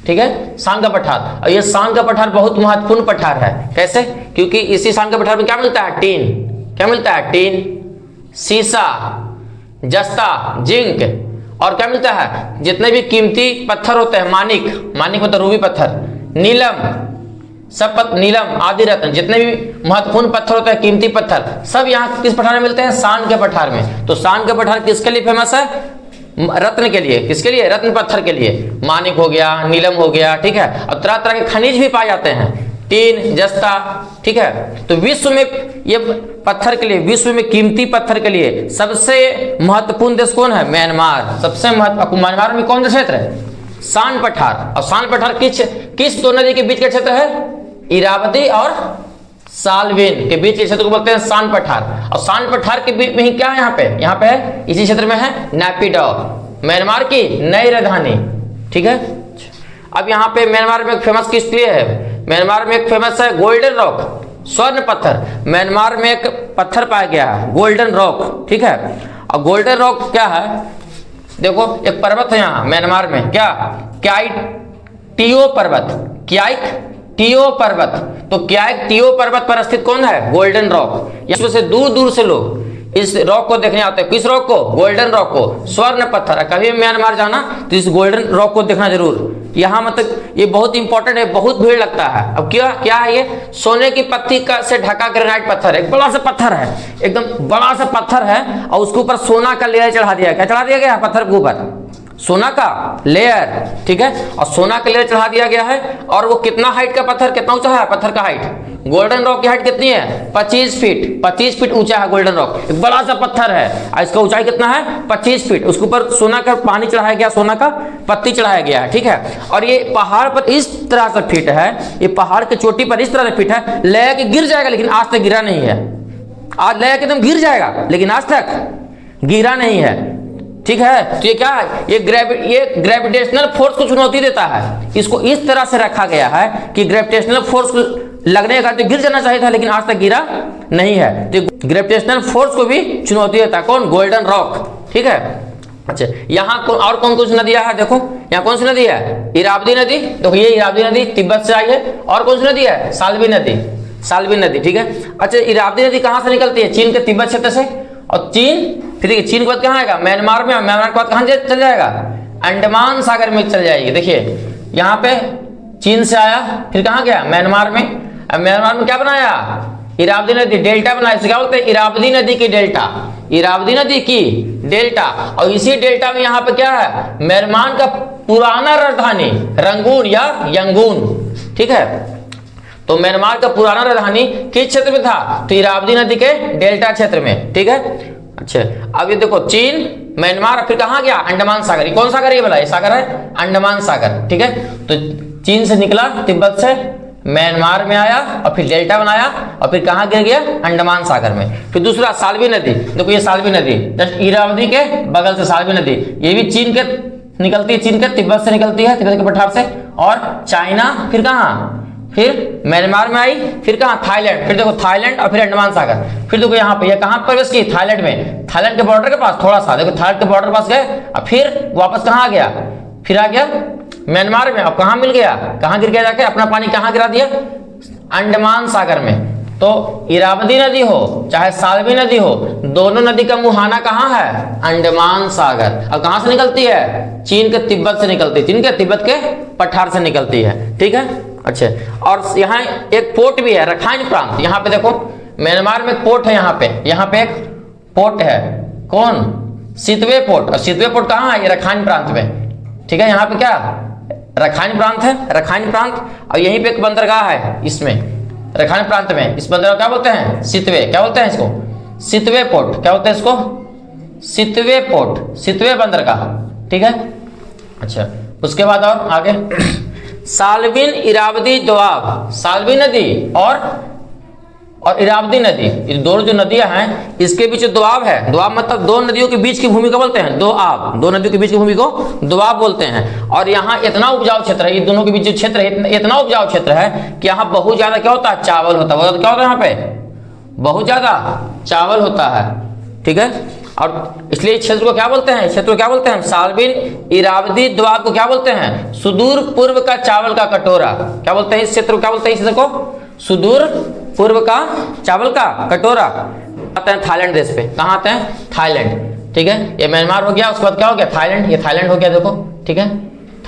ठीक है, सान का पठार। और ये सान का पठार बहुत महत्वपूर्ण पठार है। कैसे? क्योंकि इसी सान का पठार में क्या मिलता है? टीन। क्या मिलता है? टीन, सीसा, जस्ता, जिंक, और क्या मिलता है? जितने भी कीमती पत्थर होते हैं, मानिक, मानिक मतलब रूबी पत्थर, नीलम, सब नीलम आदि रत्न, जितने भी महत्वपूर्ण पत्थर होते हैं, कीमती पत्थर, सब यहाँ किस पठार में मिलते हैं? सान के पठार में। तो सान के पठार किसके लिए फेमस है? रत्न के लिए। किसके लिए? रत्न पत्थर के लिए। मानिक हो गया, नीलम हो गया, ठीक है। और तरह तरह के खनिज भी पाए जाते हैं, टीन, जस्ता, ठीक है। तो विश्व में ये पत्थर के लिए, विश्व में कीमती पत्थर के लिए सबसे महत्वपूर्ण देश कौन है? म्यांमार। सबसे महत्वपूर्ण, म्यांमार में कौन सा क्षेत्र है? सान पठार। और सान पठार किस दो नदी के बीच का क्षेत्र है? इरावदी और साल्विन के बीच के क्षेत्र को बोलते हैं सान पठार। और सान पठार के बीच में ही क्या है? यहाँ पे है, इसी क्षेत्र में है नैपिडॉ, म्यांमार की नई राजधानी, ठीक है। अब यहाँ पे म्यांमार में फेमस किस लिए है? म्यांमार में एक फेमस है गोल्डन रॉक, स्वर्ण पत्थर। म्यांमार में एक पत्थर पाया गया है गोल्डन रॉक, ठीक है। और गोल्डन रॉक क्या है? देखो एक पर्वत है यहाँ म्यांमार में, क्या? क्याइक टियो पर्वत, क्याइक टियो पर्वत। तो क्याइक टियो पर्वत पर स्थित कौन है? Golden rock. इसमें से दूर दूर से लोग इस रॉक को देखने आते हैं। किस रॉक को? गोल्डन रॉक को, स्वर्ण पत्थर। कभी म्यांमार जाना तो इस गोल्डन रॉक को देखना जरूर। यहाँ मतलब ये बहुत इंपॉर्टेंट है, बहुत भीड़ लगता है। अब क्या है ये? सोने की पत्ती का से ढका ग्रेनाइट पत्थर है, एक बड़ा सा पत्थर है, एकदम बड़ा सा पत्थर है। और उसके ऊपर सोना का लेयर चढ़ा दिया गया। चढ़ा दिया गया है पत्थर के ऊपर सोना का लेयर, ठीक है। और सोना का लेयर चढ़ा दिया गया है। और वो कितना हाइट का पत्थर, कितना ऊंचा है पत्थर का हाइट? गोल्डन रॉक की हाइट कितनी है? 25 फीट। 25 फीट ऊंचा है गोल्डन रॉक, एक बड़ा सा पत्थर है। और इसका ऊंचाई कितना है? 25 फीट। उसके ऊपर सोना का पानी चढ़ाया गया, सोना का पत्ती चढ़ाया गया है, ठीक है। और ये पहाड़ पर इस तरह से फिट है, ये पहाड़ की चोटी पर इस तरह से फिट है, लय के गिर जाएगा लेकिन आज तक गिरा नहीं है। आज लय के एकदम गिर जाएगा लेकिन आज तक गिरा नहीं है, ठीक है। तो ये क्या है? ये ग्रेविटेशनल फोर्स को चुनौती देता है। इसको इस तरह से रखा गया है कि ग्रेविटेशनल फोर्स को लगने का तो गिर जाना चाहिए था लेकिन आज तक गिरा नहीं है। तो ग्रेविटेशनल फोर्स को भी चुनौती देता है कौन? गोल्डन रॉक, ठीक है। अच्छा, यहाँ और कौन कौन सी नदियां है? देखो यहाँ कौन सी नदी है? इरावदी नदी। देखो ये इरावदी नदी तिब्बत से आई है। और कौन सी नदी है? साल्वी नदी, साल्वी नदी, ठीक है। अच्छा, इरावदी नदी कहाँ से निकलती है? चीन के तिब्बत क्षेत्र से। और चीन, फिर देखिए चीन के बाद कहाँ आएगा? म्यांमार में। म्यांमार के बाद कहाँ चल जाएगा? अंडमान सागर में चल जाएगी। देखिए यहाँ पे चीन से आया, फिर कहाँ गया? म्यांमार में। अब म्यांमार में क्या बनाया? इरावदी नदी, डेल्टा बनाया। इसे क्या बोलते हैं? इरावदी नदी की डेल्टा, इरावदी नदी की डेल्टा। और इसी डेल्टा में यहाँ पे क्या है? म्यांमार का पुराना राजधानी रंगून या यंगून, ठीक है। तो म्यांमार का पुराना राजधानी किस क्षेत्र में था? तो इरावदी नदी के डेल्टा क्षेत्र में, ठीक है। अच्छा, अब ये देखो चीन, म्यांमार, फिर कहाँ गया? अंडमान सागर। ये कौन सागर है? ये वाला, ये सागर है अंडमान सागर, ठीक है। तो चीन से निकला तिब्बत से, म्यांमार में आया और फिर डेल्टा बनाया और फिर कहाँ गिर गया? अंडमान सागर में। फिर दूसरा साल्वी नदी। देखो ये साल्वी नदी जस्ट इरावदी के बगल से साल्वी नदी, ये भी चीन के निकलती है, चीन के तिब्बत से निकलती है, तिब्बत के पठार से। और चाइना, फिर कहाँ? फिर म्यांमार में आई, फिर कहाँ? थाईलैंड। फिर देखो थाईलैंड और फिर अंडमान सागर। फिर देखो यहाँ पे, ये कहाँ प्रवेश की? थाईलैंड में, थाईलैंड के बॉर्डर के पास थोड़ा सा। देखो थाईलैंड के बॉर्डर के पास गए और फिर वापस कहाँ आ गया? फिर आ गया म्यांमार में। अब कहाँ मिल गया? कहाँ गिर गया जाके? अपना पानी कहाँ गिरा दिया? अंडमान सागर में। तो इरावदी नदी हो चाहे साल्वी नदी हो, दोनों नदी का मुहाना कहाँ है? अंडमान सागर। अब कहाँ से निकलती है? चीन के तिब्बत से निकलती है, चीन के तिब्बत के पठार से निकलती है, ठीक है। अच्छा, और यहाँ एक पोर्ट भी है, रखाइन प्रांत। यहाँ पे देखो म्यांमार में एक पोर्ट है, यहाँ पे एक पोर्ट है। कौन? Sittwe port. और सितवे पोर्ट कहाँ है? ये रखाइन प्रांत में, ठीक है। यहाँ पे क्या? रखाइन प्रांत है, रखाइन प्रांत। और यहीं पे एक बंदरगाह है इसमें, रखाइन प्रांत में। इस बंदरगाह क्या बोलते हैं? सितवे। क्या बोलते हैं इसको? Sittwe port. क्या बोलते हैं इसको? सितवे पोर्ट, सितवे बंदरगाह, ठीक है। अच्छा, उसके बाद और आगे साल्विन इरावदी दोआब, साल्वी नदी और इरावदी नदी, ये दोनों जो नदियां हैं इसके बीच दोआब है। दोआब मतलब दो नदियों के बीच की भूमि को बोलते हैं दोआब, दो नदियों के बीच की भूमि को दोआब बोलते हैं। और यहाँ इतना उपजाऊ क्षेत्र है, ये दोनों के बीच जो क्षेत्र है इतना उपजाऊ क्षेत्र है कि यहाँ बहुत ज्यादा क्या होता है? चावल होता है। क्या होता है यहाँ पे? बहुत ज्यादा चावल होता है, ठीक है। और इसलिए इस क्षेत्र को क्या बोलते हैं? क्षेत्र को क्या बोलते हैं? साल्विन इरावदी दोआब को क्या बोलते हैं? सुदूर पूर्व का चावल का कटोरा। क्या बोलते हैं इस क्षेत्र को? क्या बोलते हैं इस क्षेत्र को? सुदूर पूर्व का चावल का कटोरा। आते हैं थाईलैंड देश पे। कहाँ आते हैं? थाईलैंड, ठीक है। ये म्यांमार हो गया, उसके बाद क्या हो गया? थाईलैंड। ये थाईलैंड हो गया, देखो, ठीक है। थाईलैंड तो ये थाईलैंड हो गया, थाईलैंड हो गया, उसके बाद क्या हो गया? थाईलैंड। ये थाईलैंड हो गया, देखो, ठीक है। थाईलैंड तो ये थाईलैंड हो गया, देखो, ठीक है। थाईलैंड तो ये थाईलैंड हो गया, देखो, ठीक है।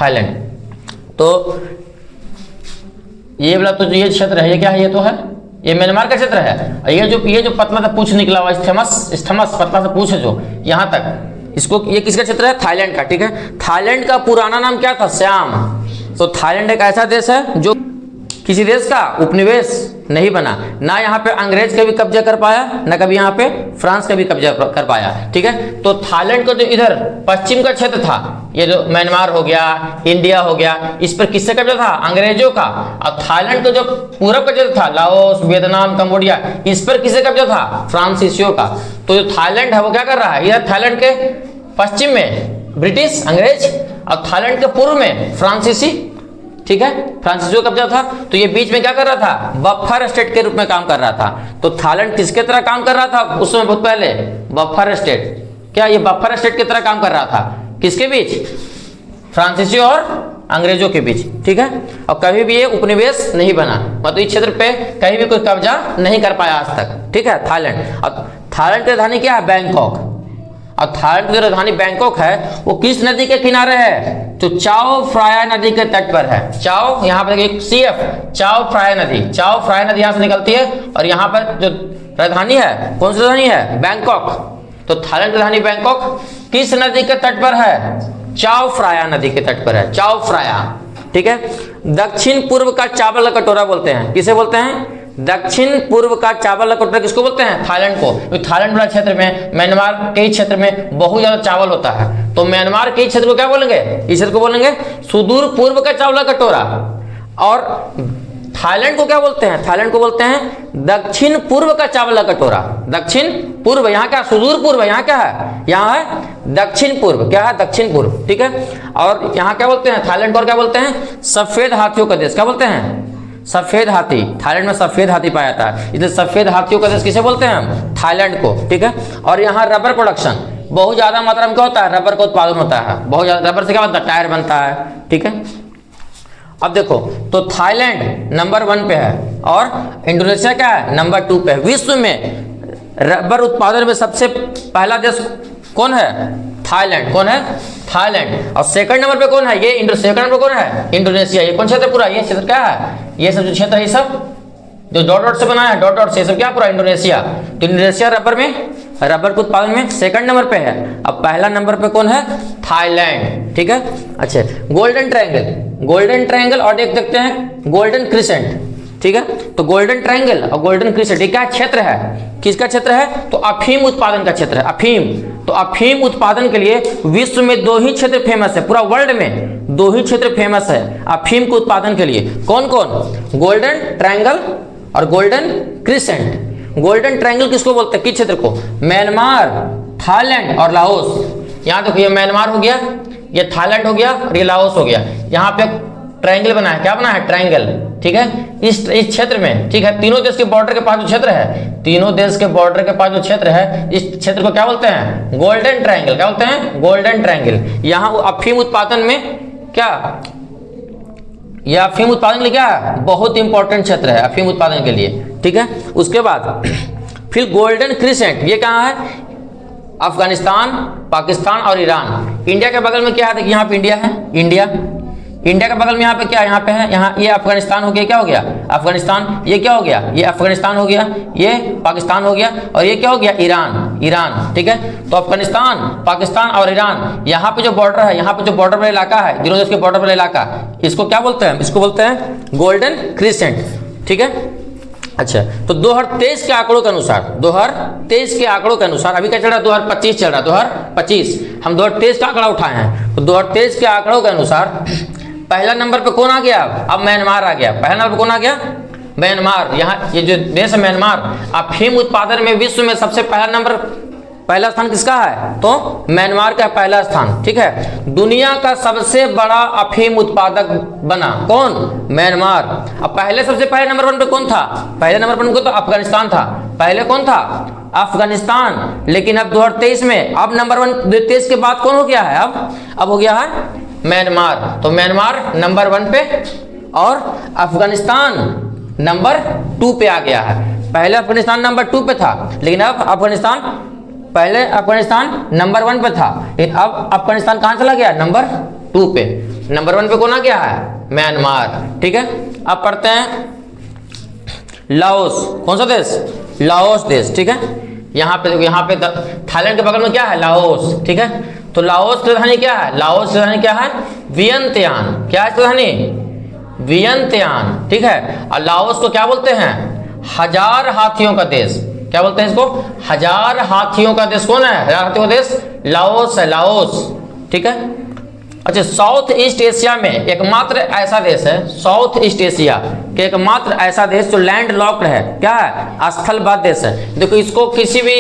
थाईलैंड तो ये वाला तो ये क्षेत्र है, ये क्या है, ये तो है, ये म्यांमार का क्षेत्र है। और ये जो पतला सा पूछ निकला हुआ स्थमस पतला सा पूछ है जो यहाँ तक, इसको ये किसका क्षेत्र है, थाईलैंड का। ठीक है, थाईलैंड का पुराना नाम क्या था, श्याम। तो थाईलैंड एक ऐसा देश है जो किसी देश का उपनिवेश नहीं बना, ना यहाँ पे अंग्रेज कभी कब्जा कर पाया, ना कभी यहाँ पे फ्रांस का भी कब्जा कर पाया। ठीक है, तो थाईलैंड का जो इधर पश्चिम का क्षेत्र था, ये जो म्यांमार हो गया, इंडिया हो गया, इस पर किससे कब्जा था, अंग्रेजों का। और थाईलैंड का जो पूरब का क्षेत्र था, लाओस, वियतनाम, कंबोडिया, इस पर किससे कब्जा था, फ्रांसीसियों का। तो जो थाईलैंड है वो क्या कर रहा है, इधर थाईलैंड के पश्चिम में ब्रिटिश अंग्रेज और थाईलैंड के पूर्व में फ्रांसीसी। ठीक है, फ्रांसीसियों का कब्जा था। तो ये बीच में क्या कर रहा था, बफर स्टेट के रूप में काम कर रहा था। तो थाईलैंड किसके तरह काम कर रहा था उस समय, बहुत पहले, बफर स्टेट। क्या ये बफर स्टेट की तरह काम कर रहा था, किसके बीच, फ्रांसीसियों और अंग्रेजों के बीच। ठीक है, और कभी भी ये उपनिवेश नहीं बना, मतलब इस क्षेत्र पे कहीं भी कोई कब्जा नहीं कर पाया आज तक। ठीक है, थाईलैंड। और थाईलैंड की राजधानी क्या है, बैंकॉक। और थाईलैंड की राजधानी बैंकॉक है वो किस नदी के किनारे है, तो चाओ फ्राया नदी के तट पर है। चाओ, यहाँ पर देखिए CF, चाओ फ्राया नदी, चाओ फ्राया नदी यहाँ से निकलती है। और यहाँ पर जो राजधानी है, कौन सी राजधानी है, बैंकॉक। तो थाईलैंड की राजधानी बैंकॉक किस नदी के तट पर है, चाओ फ्राया नदी के तट पर है, चाओ फ्राया। ठीक है, दक्षिण पूर्व का चावल का कटोरा बोलते हैं, किसे बोलते हैं, दक्षिण पूर्व का चावल का कटोरा किसको बोलते हैं, थाईलैंड को। तो थाईलैंड वाला क्षेत्र में, म्यांमार के क्षेत्र में बहुत ज्यादा चावल होता है। तो म्यांमार के क्षेत्र को क्या बोलेंगे, इस क्षेत्र को बोलेंगे सुदूर पूर्व का चावल का कटोरा। और थाईलैंड को क्या बोलते हैं, थाईलैंड को बोलते हैं दक्षिण पूर्व का चावल का कटोरा। दक्षिण पूर्व, यहाँ क्या सुदूर पूर्व, यहाँ क्या है, यहाँ है दक्षिण पूर्व। क्या है, दक्षिण पूर्व। ठीक है, और यहाँ क्या बोलते हैं, थाईलैंड को क्या बोलते हैं, सफेद हाथियों का देश। क्या बोलते हैं, सफेद हाथी। थाईलैंड में सफेद हाथी पाया जाता है, इसलिए सफेद हाथियों का देश किसे बोलते हैं हम, थाईलैंड को। ठीक है, और यहाँ रबर प्रोडक्शन बहुत ज्यादा मात्रा में क्या होता है, रबर का उत्पादन होता है बहुत ज्यादा। रबर से क्या बनता है, टायर बनता है। ठीक है, अब देखो तो थाईलैंड नंबर 1 पे है और इंडोनेशिया क्या है, नंबर 2 पे है। विश्व में रबर उत्पादन में सबसे पहला देश कौन है, थाईलैंड। कौन है, थाईलैंड। और सेकंड नंबर पे कौन है, ये सेकंड नंबर कौन है, इंडोनेशिया। ये कौन क्षेत्र पूरा, ये क्षेत्र क्या है, ये सब जो क्षेत्र है, ये सब जो डॉट डॉट से बना है, डॉट डॉट से, सब क्या पूरा इंडोनेशिया। तो इंडोनेशिया रबर के उत्पादन में सेकंड नंबर पे है। अब पहला नंबर पे कौन है, थाईलैंड। ठीक है, अच्छा, गोल्डन ट्रायंगल और एक देखते हैं गोल्डन क्रिसेंट। ठीक है, तो गोल्डन ट्रायंगल और गोल्डन क्रिसेंट ये क्या क्षेत्र है, किसका क्षेत्र है, तो अफीम उत्पादन का क्षेत्र है, अफीम। तो अफीम उत्पादन के लिए विश्व में 2 ही क्षेत्र फेमस है, पूरा वर्ल्ड में 2 ही क्षेत्र फेमस है अफीम के उत्पादन के लिए। कौन कौन, गोल्डन ट्रायंगल और गोल्डन क्रिसेंट। गोल्डन ट्रायंगल किसको बोलते हैं, किस क्षेत्र को, म्यांमार, थाईलैंड और लाओस। यहाँ देखो ये म्यांमार हो गया, ये थाईलैंड हो गया और ये लाओस हो गया। यहाँ पे ट्रायंगल बना है, क्या बना है, ट्रायंगल। ठीक है, इस क्षेत्र में, ठीक है, तीनों देश के बॉर्डर के पास जो क्षेत्र है, तीनों देश के बॉर्डर के पास जो क्षेत्र है, इस क्षेत्र को क्या बोलते हैं, गोल्डन ट्रायंगल। क्या बोलते हैं, गोल्डन ट्रायंगल। यहाँ अफीम उत्पादन में क्या, यह अफीम उत्पादन के लिए क्या है, बहुत इंपॉर्टेंट क्षेत्र है अफीम उत्पादन के लिए। ठीक है, उसके बाद फिर गोल्डन क्रिसेंट, ये कहाँ है, अफगानिस्तान, पाकिस्तान और ईरान। इंडिया के बगल में क्या है, यहाँ पे इंडिया है, इंडिया के बगल में यहाँ पे क्या, यहाँ पे है, यहाँ ये अफगानिस्तान हो गया, क्या हो गया, अफगानिस्तान। ये क्या हो गया, ये अफगानिस्तान हो गया, ये पाकिस्तान हो गया, और ये क्या हो गया, ईरान। ठीक है, तो अफगानिस्तान, पाकिस्तान और ईरान, यहाँ पे जो बॉर्डर है, यहाँ पे जो बॉर्डर वाला इलाका है, तीनों देश के बॉर्डर वाला इलाका, इसको क्या बोलते हैं, इसको बोलते हैं गोल्डन क्रिसेंट। ठीक है, अच्छा, तो 2023 के आंकड़ों के अनुसार, 2023 के आंकड़ों के अनुसार, अभी क्या चल रहा है, 2025 चल रहा है, 2025, हम 2023 का आंकड़ा उठाए हैं। तो 2023 के आंकड़ों के अनुसार पहला नंबर पे कौन आ गया, अब म्यांमार आ गया। पहला नंबर पे कौन आ गया, म्यांमार। यहाँ ये जो देश है म्यांमार, अफीम उत्पादन में विश्व में सबसे पहला स्थान किसका है, तो म्यांमार का पहला स्थान। ठीक है, दुनिया का सबसे बड़ा अफीम उत्पादक बना कौन, म्यांमार। अब पहले सबसे पहले नंबर 1 पे कौन था, पहले नंबर 1 पे तो अफगानिस्तान था, पहले कौन था, अफगानिस्तान। लेकिन अब 2023 में अब नंबर 1, 2023 के बाद कौन हो गया है, अब हो गया है म्यांमार। तो म्यांमार नंबर 1 पे और अफगानिस्तान नंबर 2 पे आ गया है। पहले अफगानिस्तान नंबर 2 पे था, लेकिन अब पहले अफगानिस्तान नंबर 1 पे था, लेकिन अब अफगानिस्तान कहाँ चला गया, नंबर 2 पे। नंबर 1 पे कौन आ गया है? म्यांमार। ठीक है, अब पढ़ते हैं लाओस। कौन सा देश? लाओस देश। ठीक है, यहाँ पे देखो, यहाँ पे थाईलैंड के बगल में क्या है? लाओस। ठीक है, तो लाओस की राजधानी क्या है? लाओस की राजधानी क्या है? वियंतियान। क्या है राजधानी? वियंतियान। ठीक है, और लाओस को क्या बोलते हैं? 1000 हाथियों का देश। क्या बोलते हैं इसको? 1000 हाथियों का देश। कौन है 1000 हाथियों का देश? लाओस है, लाओस। ठीक है, अच्छा, साउथ ईस्ट एशिया में एकमात्र ऐसा देश है, साउथ ईस्ट एशिया के एकमात्र ऐसा देश जो लैंड लॉक्ड है। क्या है? स्थलबद्ध देश है। देखो, इसको किसी भी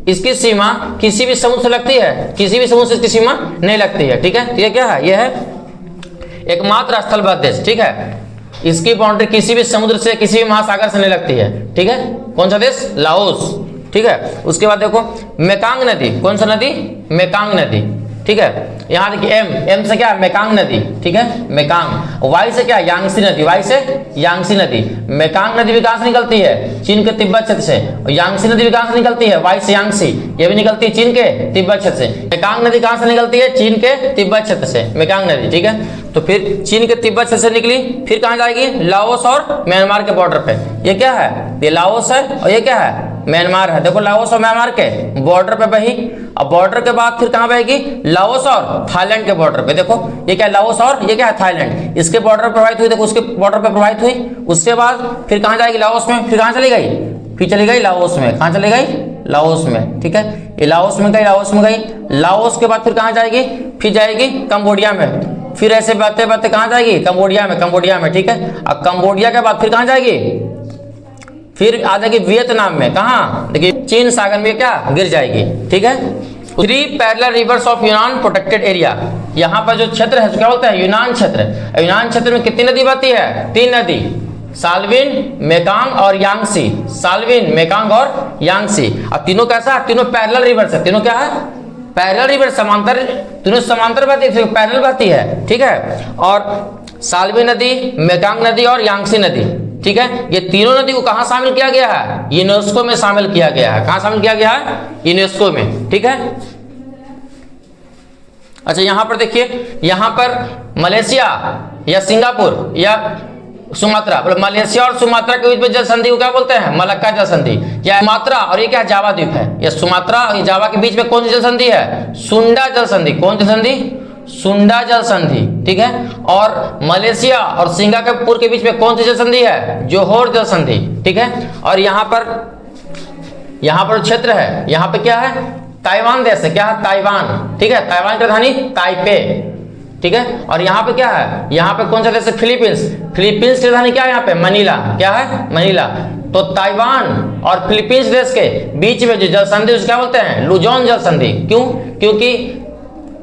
इसकी सीमा किसी भी समुद्र से लगती है? किसी भी समुद्र से इसकी सीमा नहीं लगती है। ठीक है, तो ये क्या है? ये है एकमात्र स्थलबद्ध देश। ठीक है, इसकी बाउंड्री किसी भी समुद्र से, किसी भी महासागर से नहीं लगती है। ठीक है, कौन सा देश? लाओस। ठीक है, उसके बाद देखो मेकांग नदी। कौन सा नदी? मेकांग नदी। ठीक है, यहाँ देखिए एम से क्या है? मेकांग नदी। ठीक है, मेकांग। वाई से क्या? यांगसी नदी। वाई से यांगसी नदी। मेकांग नदी भी कहाँ से निकलती है? चीन के तिब्बत क्षेत्र से। और यांगसी नदी भी कहाँ से निकलती है? वाई से यांगसी, ये भी निकलती है चीन के तिब्बत क्षेत्र से। मेकांग नदी कहाँ से निकलती है? चीन के तिब्बत क्षेत्र से, मेकांग नदी। ठीक है, तो फिर चीन के तिब्बत क्षेत्र से निकली, फिर कहाँ जाएगी? लाओस और म्यांमार के बॉर्डर पे। ये क्या है? ये लाओस है, और ये क्या है? म्यांमार है। देखो, लाओस और म्यांमार के बॉर्डर पे बही, अब बॉर्डर के बाद फिर कहाँ बहेगी? लाओस और थाईलैंड के बॉर्डर पे। देखो, ये क्या? लाओस और ये क्या है? थाईलैंड। इसके बॉर्डर पर प्रवाहित हुई, देखो उसके बॉर्डर पे प्रवाहित हुई। उसके बाद फिर कहाँ जाएगी? लाओस में। फिर कहाँ चली गई? फिर चली गई लाओस में। कहाँ चली गई? लाओस में। ठीक है, ये लाओस में गई, लाओस में गई। लाओस के बाद फिर कहाँ जाएगी? फिर जाएगी कंबोडिया में। फिर ऐसे बढ़ते बढ़ते कहाँ जाएगी? कंबोडिया में, कंबोडिया में। ठीक है, अब कंबोडिया के बाद फिर कहाँ जाएगी? फिर आ जाएगी वियतनाम में। कहाँ? देखिए, चीन सागर में क्या गिर जाएगी। ठीक है, 3 पैरेलल रिवर्स ऑफ यूनान प्रोटेक्टेड एरिया। यहाँ पर जो क्षेत्र है, क्या बोलते हैं? यूनान क्षेत्र। यूनान क्षेत्र में कितनी नदी बहती है? 3 नदी, साल्विन, मेकांग और यांगसी। साल्विन, मेकांग और यांगसी। अब तीनों कैसा है? तीनों पैरेलल रिवर्स है। तीनों क्या है? पैरेलल रिवर, समांतर। तीनों समांतर बहती है, पैरेलल बहती है। ठीक है, और साल्विन नदी, मेकांग नदी और यांगसी नदी। ठीक है, ये तीनों नदी को कहाँ शामिल किया गया है? यूनेस्को में शामिल किया गया है। कहाँ शामिल किया गया है? यूनेस्को में। ठीक है, अच्छा, यहाँ पर देखिए, यहाँ पर मलेशिया या सिंगापुर या सुमात्रा, मतलब मलेशिया और सुमात्रा के बीच में जल संधि को क्या बोलते हैं? मलक्का जल संधि। या सुमात्रा और ये क्या? जावा द्वीप है। या सुमात्रा और जावा के बीच में कौन सी जल संधि है? सुंडा जल संधि। कौन जल संधि? सुंडा जल संधि। ठीक है, और मलेशिया और सिंगापुर के बीच में कौन सी जल संधि है? जोहोर जल संधि। ठीक है, और यहाँ पर क्षेत्र है, यहाँ पे क्या है? ताइवान देश है। क्या है? ताइवान। ठीक है, ताइवान की राजधानी ताइपे। ठीक है, और यहाँ पे क्या है? यहाँ पे कौन सा देश है? फिलीपींस। फिलीपींस की राजधानी क्या है? यहाँ पे मनीला। क्या है? मनीला। तो ताइवान और फिलीपींस देश के बीच में जो जल संधि क्या बोलते हैं? लुजोन जल संधि। क्यों? क्योंकि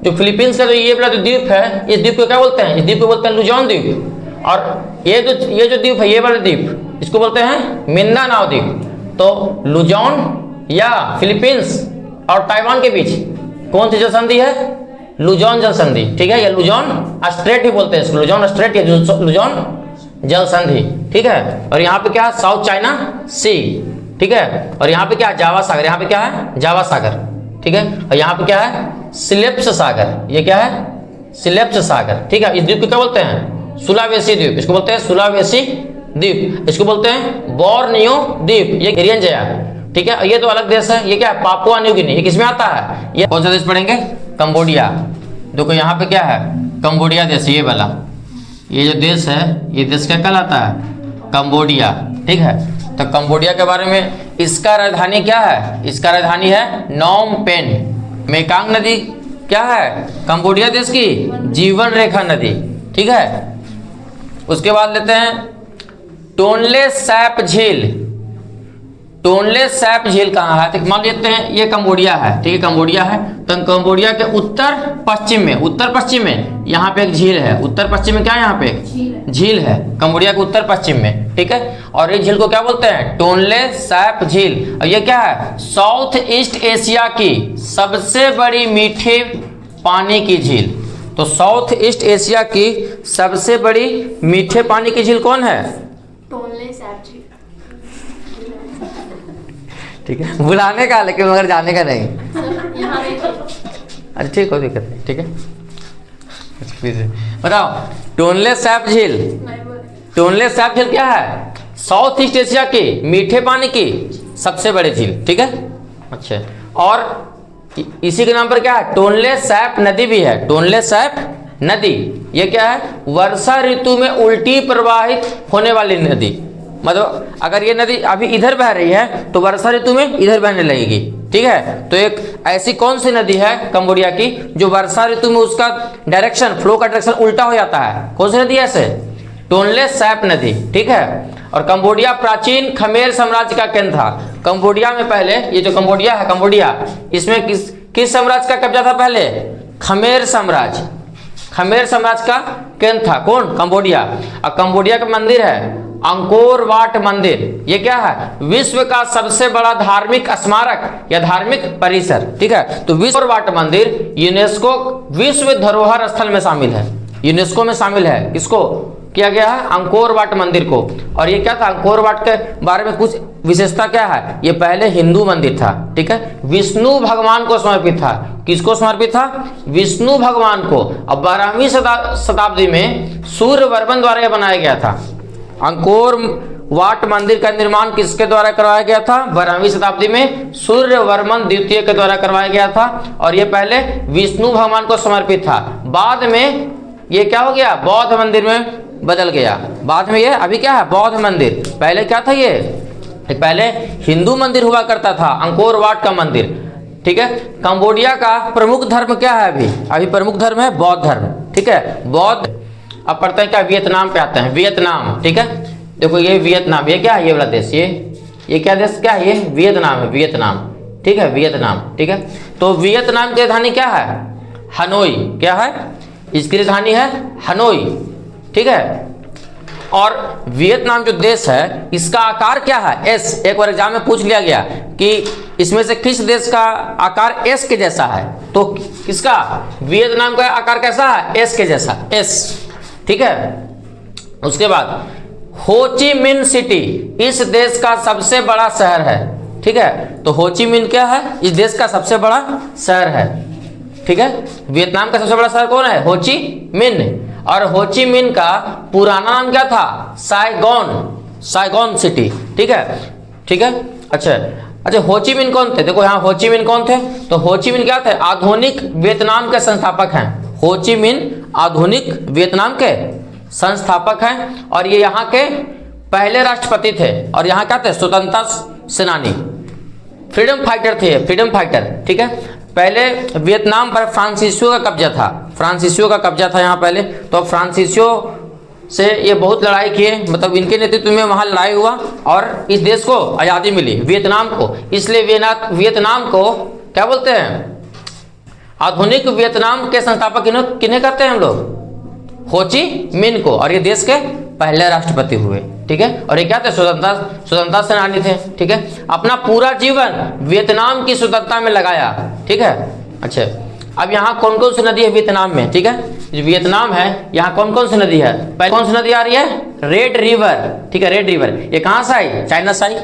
जो फिलीपींस का जो ये वाला जो द्वीप है, इस द्वीप को क्या बोलते हैं? इस द्वीप को बोलते हैं लुजोन द्वीप। और ये जो द्वीप है, ये वाला द्वीप, इसको बोलते हैं मिंदानाओ द्वीप। तो लुजोन या फिलीपींस और ताइवान के बीच कौन सी जल संधि है? लुजोन जल संधि। ठीक है, या लुजोन स्ट्रेट ही बोलते हैं इसको, लुजोन स्ट्रेट या लुजोन जल संधि। ठीक है, और यहाँ पे क्या है? साउथ चाइना सी। ठीक है, और यहाँ पे क्या है? जावा सागर। यहाँ पे क्या है? जावा सागर। ठीक है, और यहाँ पे क्या है? सिलेप्स सागर। ये क्या है? सिलेप्स सागर। ठीक है, इस द्वीप को क्या बोलते हैं? सुलावेसी द्वीप। इसको बोलते हैं सुलावेसी द्वीप। इसको बोलते हैं बोर्नियो द्वीप। ये गिरियनजया। ठीक है, ये तो अलग देश है। ये क्या है? Papua New Guinea. ये किसमें आता है? ये कौन सा देश पढ़ेंगे? कंबोडिया। देखो, यहाँ पे क्या है? कंबोडिया देश, ये वाला, ये जो देश है, ये देश क्या कहलाता है? कंबोडिया। ठीक है, तो कंबोडिया के बारे में, इसका राजधानी क्या है? इसका राजधानी है नोम पेन। मेकांग नदी क्या है? कंबोडिया देश की जीवन रेखा नदी। ठीक है, उसके बाद लेते हैं टोनले सैप झील। टोनले सैप झील कहाँ है? तो मान लेते हैं ये कंबोडिया है। ठीक है, कंबोडिया है, तो कंबोडिया के उत्तर पश्चिम में यहाँ पे एक झील है। उत्तर पश्चिम में क्या है? यहाँ पे झील है, कंबोडिया के उत्तर पश्चिम में। ठीक है, और ये झील को क्या बोलते हैं? टोनले सैप झील। और ये क्या है? साउथ ईस्ट एशिया की सबसे बड़ी मीठे पानी की झील। तो साउथ ईस्ट एशिया की सबसे बड़ी मीठे पानी की झील कौन है? टोनले सैप झील। ठीक है, बुलाने का, लेकिन मगर जाने का नहीं। यहाँ अच्छा, ठीक हो, दिक्कत नहीं। ठीक है। बताओ, टोनले सैप झील, नहीं बोले। टोनले सैप झील क्या है? साउथ ईस्ट एशिया की मीठे पानी की सबसे बड़ी झील, ठीक है। अच्छा, और इसी के नाम पर क्या है? टोनले सैप नदी भी है। टोनले सैप नदी ये क्या है? वर्षा ऋतु में उल्टी प्रवाहित होने वाली नदी। मतलब अगर ये नदी अभी इधर बह रही है तो वर्षा ऋतु में इधर बहने लगेगी, ठीक है। तो एक ऐसी कौन सी नदी है कंबोडिया की जो वर्षा ऋतु में उसका डायरेक्शन, फ्लो का डायरेक्शन उल्टा हो जाता है? कौन सी नदी है ऐसे? टोनले सैप नदी, ठीक है। और कंबोडिया प्राचीन खमेर साम्राज्य का केंद्र था। कंबोडिया में पहले, ये जो कंबोडिया है, कंबोडिया, इसमें किस साम्राज्य का कब्जा था पहले? खमेर साम्राज्य। खमेर साम्राज्य का केंद्र था कौन? कंबोडिया। और कंबोडिया का मंदिर है अंकोर वाट मंदिर। ये क्या है? विश्व का सबसे बड़ा धार्मिक स्मारक या धार्मिक परिसर, ठीक है। तो विश्व वाट मंदिर यूनेस्को विश्व धरोहर स्थल में शामिल है। यूनेस्को में शामिल है। किसको किया गया है? अंकोर वाट मंदिर को। और ये क्या था? अंकोर वाट के बारे में कुछ विशेषता क्या है? ये पहले हिंदू मंदिर था, ठीक है। विष्णु भगवान को समर्पित था। किसको समर्पित था? विष्णु भगवान को। अब 12वीं शताब्दी में सूर्यवर्मन द्वारा यह बनाया गया था। अंकोर वाट मंदिर का निर्माण किसके द्वारा करवाया गया था? 12वीं शताब्दी में सूर्यवर्मन द्वितीय के द्वारा करवाया गया था। और ये पहले विष्णु भगवान को समर्पित था। बाद में ये क्या हो गया? बौद्ध मंदिर में बदल गया। बाद में ये अभी क्या है? बौद्ध मंदिर। पहले क्या था? ये पहले हिंदू मंदिर हुआ करता था, अंकोर वाट का मंदिर, ठीक है। कंबोडिया का प्रमुख धर्म क्या है? अभी प्रमुख धर्म है बौद्ध धर्म, ठीक है। बौद्ध। अब पढ़ते हैं क्या? वियतनाम पे आते हैं। वियतनाम, ठीक है। देखो ये वियतनाम, ये क्या है? ये वाला देश, ये क्या देश क्या है? ये वियतनाम है, वियतनाम, ठीक है। वियतनाम, ठीक है। तो वियतनाम की राजधानी क्या है? हनोई। क्या है? इसकी राजधानी है हनोई, ठीक है। और वियतनाम जो देश है इसका आकार क्या है? एस। एक बार एग्जाम में पूछ लिया गया कि इसमें से किस देश का आकार एस के जैसा है? तो किसका? वियतनाम का आकार कैसा है? एस के जैसा, एस, ठीक है। उसके बाद हो ची मिन सिटी इस देश का सबसे बड़ा शहर है, ठीक है। तो हो ची मिन क्या है? इस देश का सबसे बड़ा शहर है, ठीक है। वियतनाम का सबसे बड़ा शहर कौन है? हो ची मिन। और हो ची मिन का पुराना नाम क्या था? साइगोन, साइगोन सिटी, ठीक है, ठीक है। अच्छा, हो ची मिन कौन थे? देखो यहाँ हो ची मिन कौन थे? तो हो ची मिन क्या थे? आधुनिक वियतनाम के संस्थापक हैं। हो ची मिन आधुनिक वियतनाम के संस्थापक हैं। और ये यहाँ के पहले राष्ट्रपति थे। और यहाँ क्या थे? स्वतंत्रता सेनानी, फ्रीडम फाइटर थे, फ्रीडम फाइटर, ठीक है। पहले वियतनाम पर फ्रांसीसियों का कब्जा था। फ्रांसीसियों का कब्जा था यहाँ पहले। तो फ्रांसीसियों से ये बहुत लड़ाई किए, मतलब इनके नेतृत्व में वहाँ लड़ाई हुआ और इस देश को आज़ादी मिली, वियतनाम को। इसलिए वियतनाम को क्या बोलते हैं? आधुनिक वियतनाम के संस्थापक किन्हें कहते हैं हम लोग? हो ची मिन को। और ये देश के पहले राष्ट्रपति हुए, ठीक है। और ये क्या थे? स्वतंत्रता सेनानी थे, ठीक है। अपना पूरा जीवन वियतनाम की स्वतंत्रता में लगाया, ठीक है। अच्छा, अब यहाँ कौन कौन सी नदी है वियतनाम में, ठीक है। जो वियतनाम है यहाँ कौन कौन सी नदी है? पहले कौन सी नदी आ रही है? रेड रिवर, ठीक है, रेड रिवर। ये कहाँ से आई? चाइना से आई।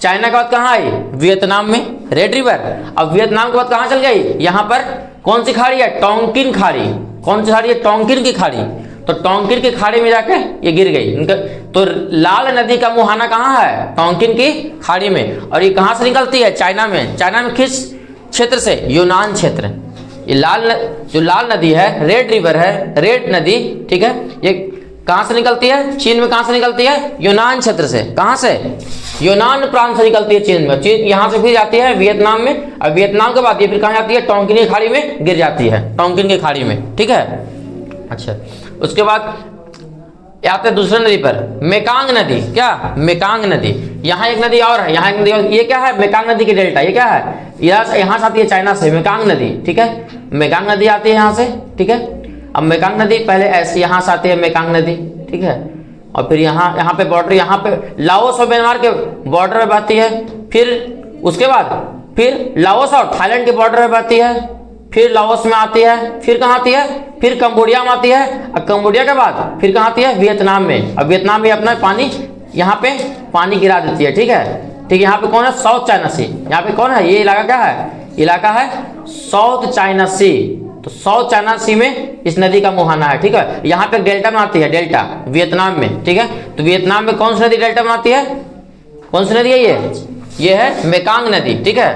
चाइना के बाद कहाँ आई? वियतनाम में, रेड रिवर। अब वियतनाम के बाद कहाँ चल गई? यहाँ पर कौन सी खाड़ी है? टोंकिन खाड़ी। कौन सी खाड़ी है? टोंकिन की खाड़ी। तो टोंकिन की खाड़ी में जाके ये गिर गई। तो लाल नदी का मुहाना कहाँ है? टोंकिन की खाड़ी में। और ये कहाँ से निकलती है? चाइना में। चाइना में किस क्षेत्र से? यूनान क्षेत्र। ये जो लाल नदी है, रेड रिवर है, रेड नदी, ठीक है। ये कहाँ से निकलती है? चीन में। कहाँ से निकलती है? यूनान क्षेत्र से। कहाँ से? यूनान प्रांत से निकलती है चीन में। चीन यहाँ से फिर जाती है वियतनाम में। और वियतनाम के बाद ये फिर कहाँ जाती है? टोंकिन की खाड़ी में गिर जाती है, टोंकिन की खाड़ी में, ठीक है। अच्छा, उसके बाद आते हैं दूसरे नदी पर, मेकांग नदी। क्या? मेकांग नदी। यहाँ एक नदी और है, यहाँ एक नदी और। ये क्या है? मेकांग नदी की डेल्टा। ये क्या है? यहाँ से आती है चाइना से, मेकांग नदी, ठीक है। मेकांग नदी आती है यहाँ से, ठीक है। अब मेकांग नदी पहले ऐसे यहाँ से आती है मेकांग नदी, ठीक है। और फिर यहाँ पे बॉर्डर, यहाँ पे लाओस और म्यांमार के बॉर्डर में बहती है। फिर उसके बाद फिर लाओस और थाईलैंड के बॉर्डर में बहती है। फिर लाओस में आती है। फिर कहाँ आती है? फिर कंबोडिया में आती है। और कंबोडिया के बाद फिर कहाँ आती है? वियतनाम में। अब वियतनाम में अपना पानी यहाँ पे पानी गिरा देती है, ठीक है, ठीक है। यहाँ पे कौन है? साउथ चाइना सी। यहाँ पे कौन है? ये इलाका क्या है? इलाका है साउथ चाइना सी। तो साउथ चाइना सी में इस नदी का मुहाना है, ठीक है। यहाँ पे डेल्टा बनाती है, डेल्टा वियतनाम में, ठीक है। तो वियतनाम में कौन सी नदी डेल्टा बनाती है, कौन सी नदी है ये है मेकांग नदी, ठीक है।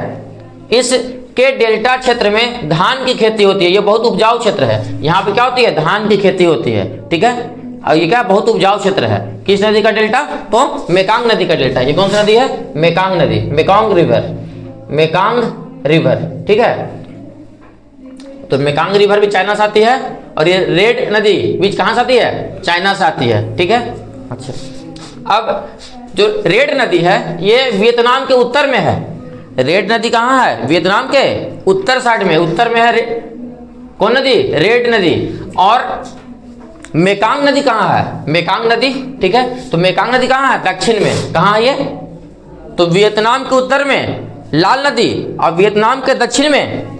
इस के डेल्टा क्षेत्र में धान की खेती होती है, ये बहुत उपजाऊ क्षेत्र है। यहाँ पे क्या होती है, धान की खेती होती है, ठीक है। और ये क्या बहुत उपजाऊ क्षेत्र है, किस नदी का डेल्टा, तो मेकांग नदी का डेल्टा। ये कौन सी नदी है, मेकांग नदी, मेकांग रिवर, मेकांग रिवर, ठीक है। तो मेकांग रिवर भी चाइना से आती है, और ये रेड नदी बीच कहाँ से आती है, चाइना से आती है, ठीक है। अच्छा, अब जो रेड नदी है ये वियतनाम के उत्तर में है। रेड नदी कहाँ है, वियतनाम के उत्तर साइड में, उत्तर में है कौन नदी, रेड नदी। और मेकांग नदी कहाँ है, मेकांग नदी, ठीक है। तो मेकांग नदी कहाँ है, दक्षिण में, कहाँ है ये, तो वियतनाम के उत्तर में लाल नदी, और वियतनाम के दक्षिण में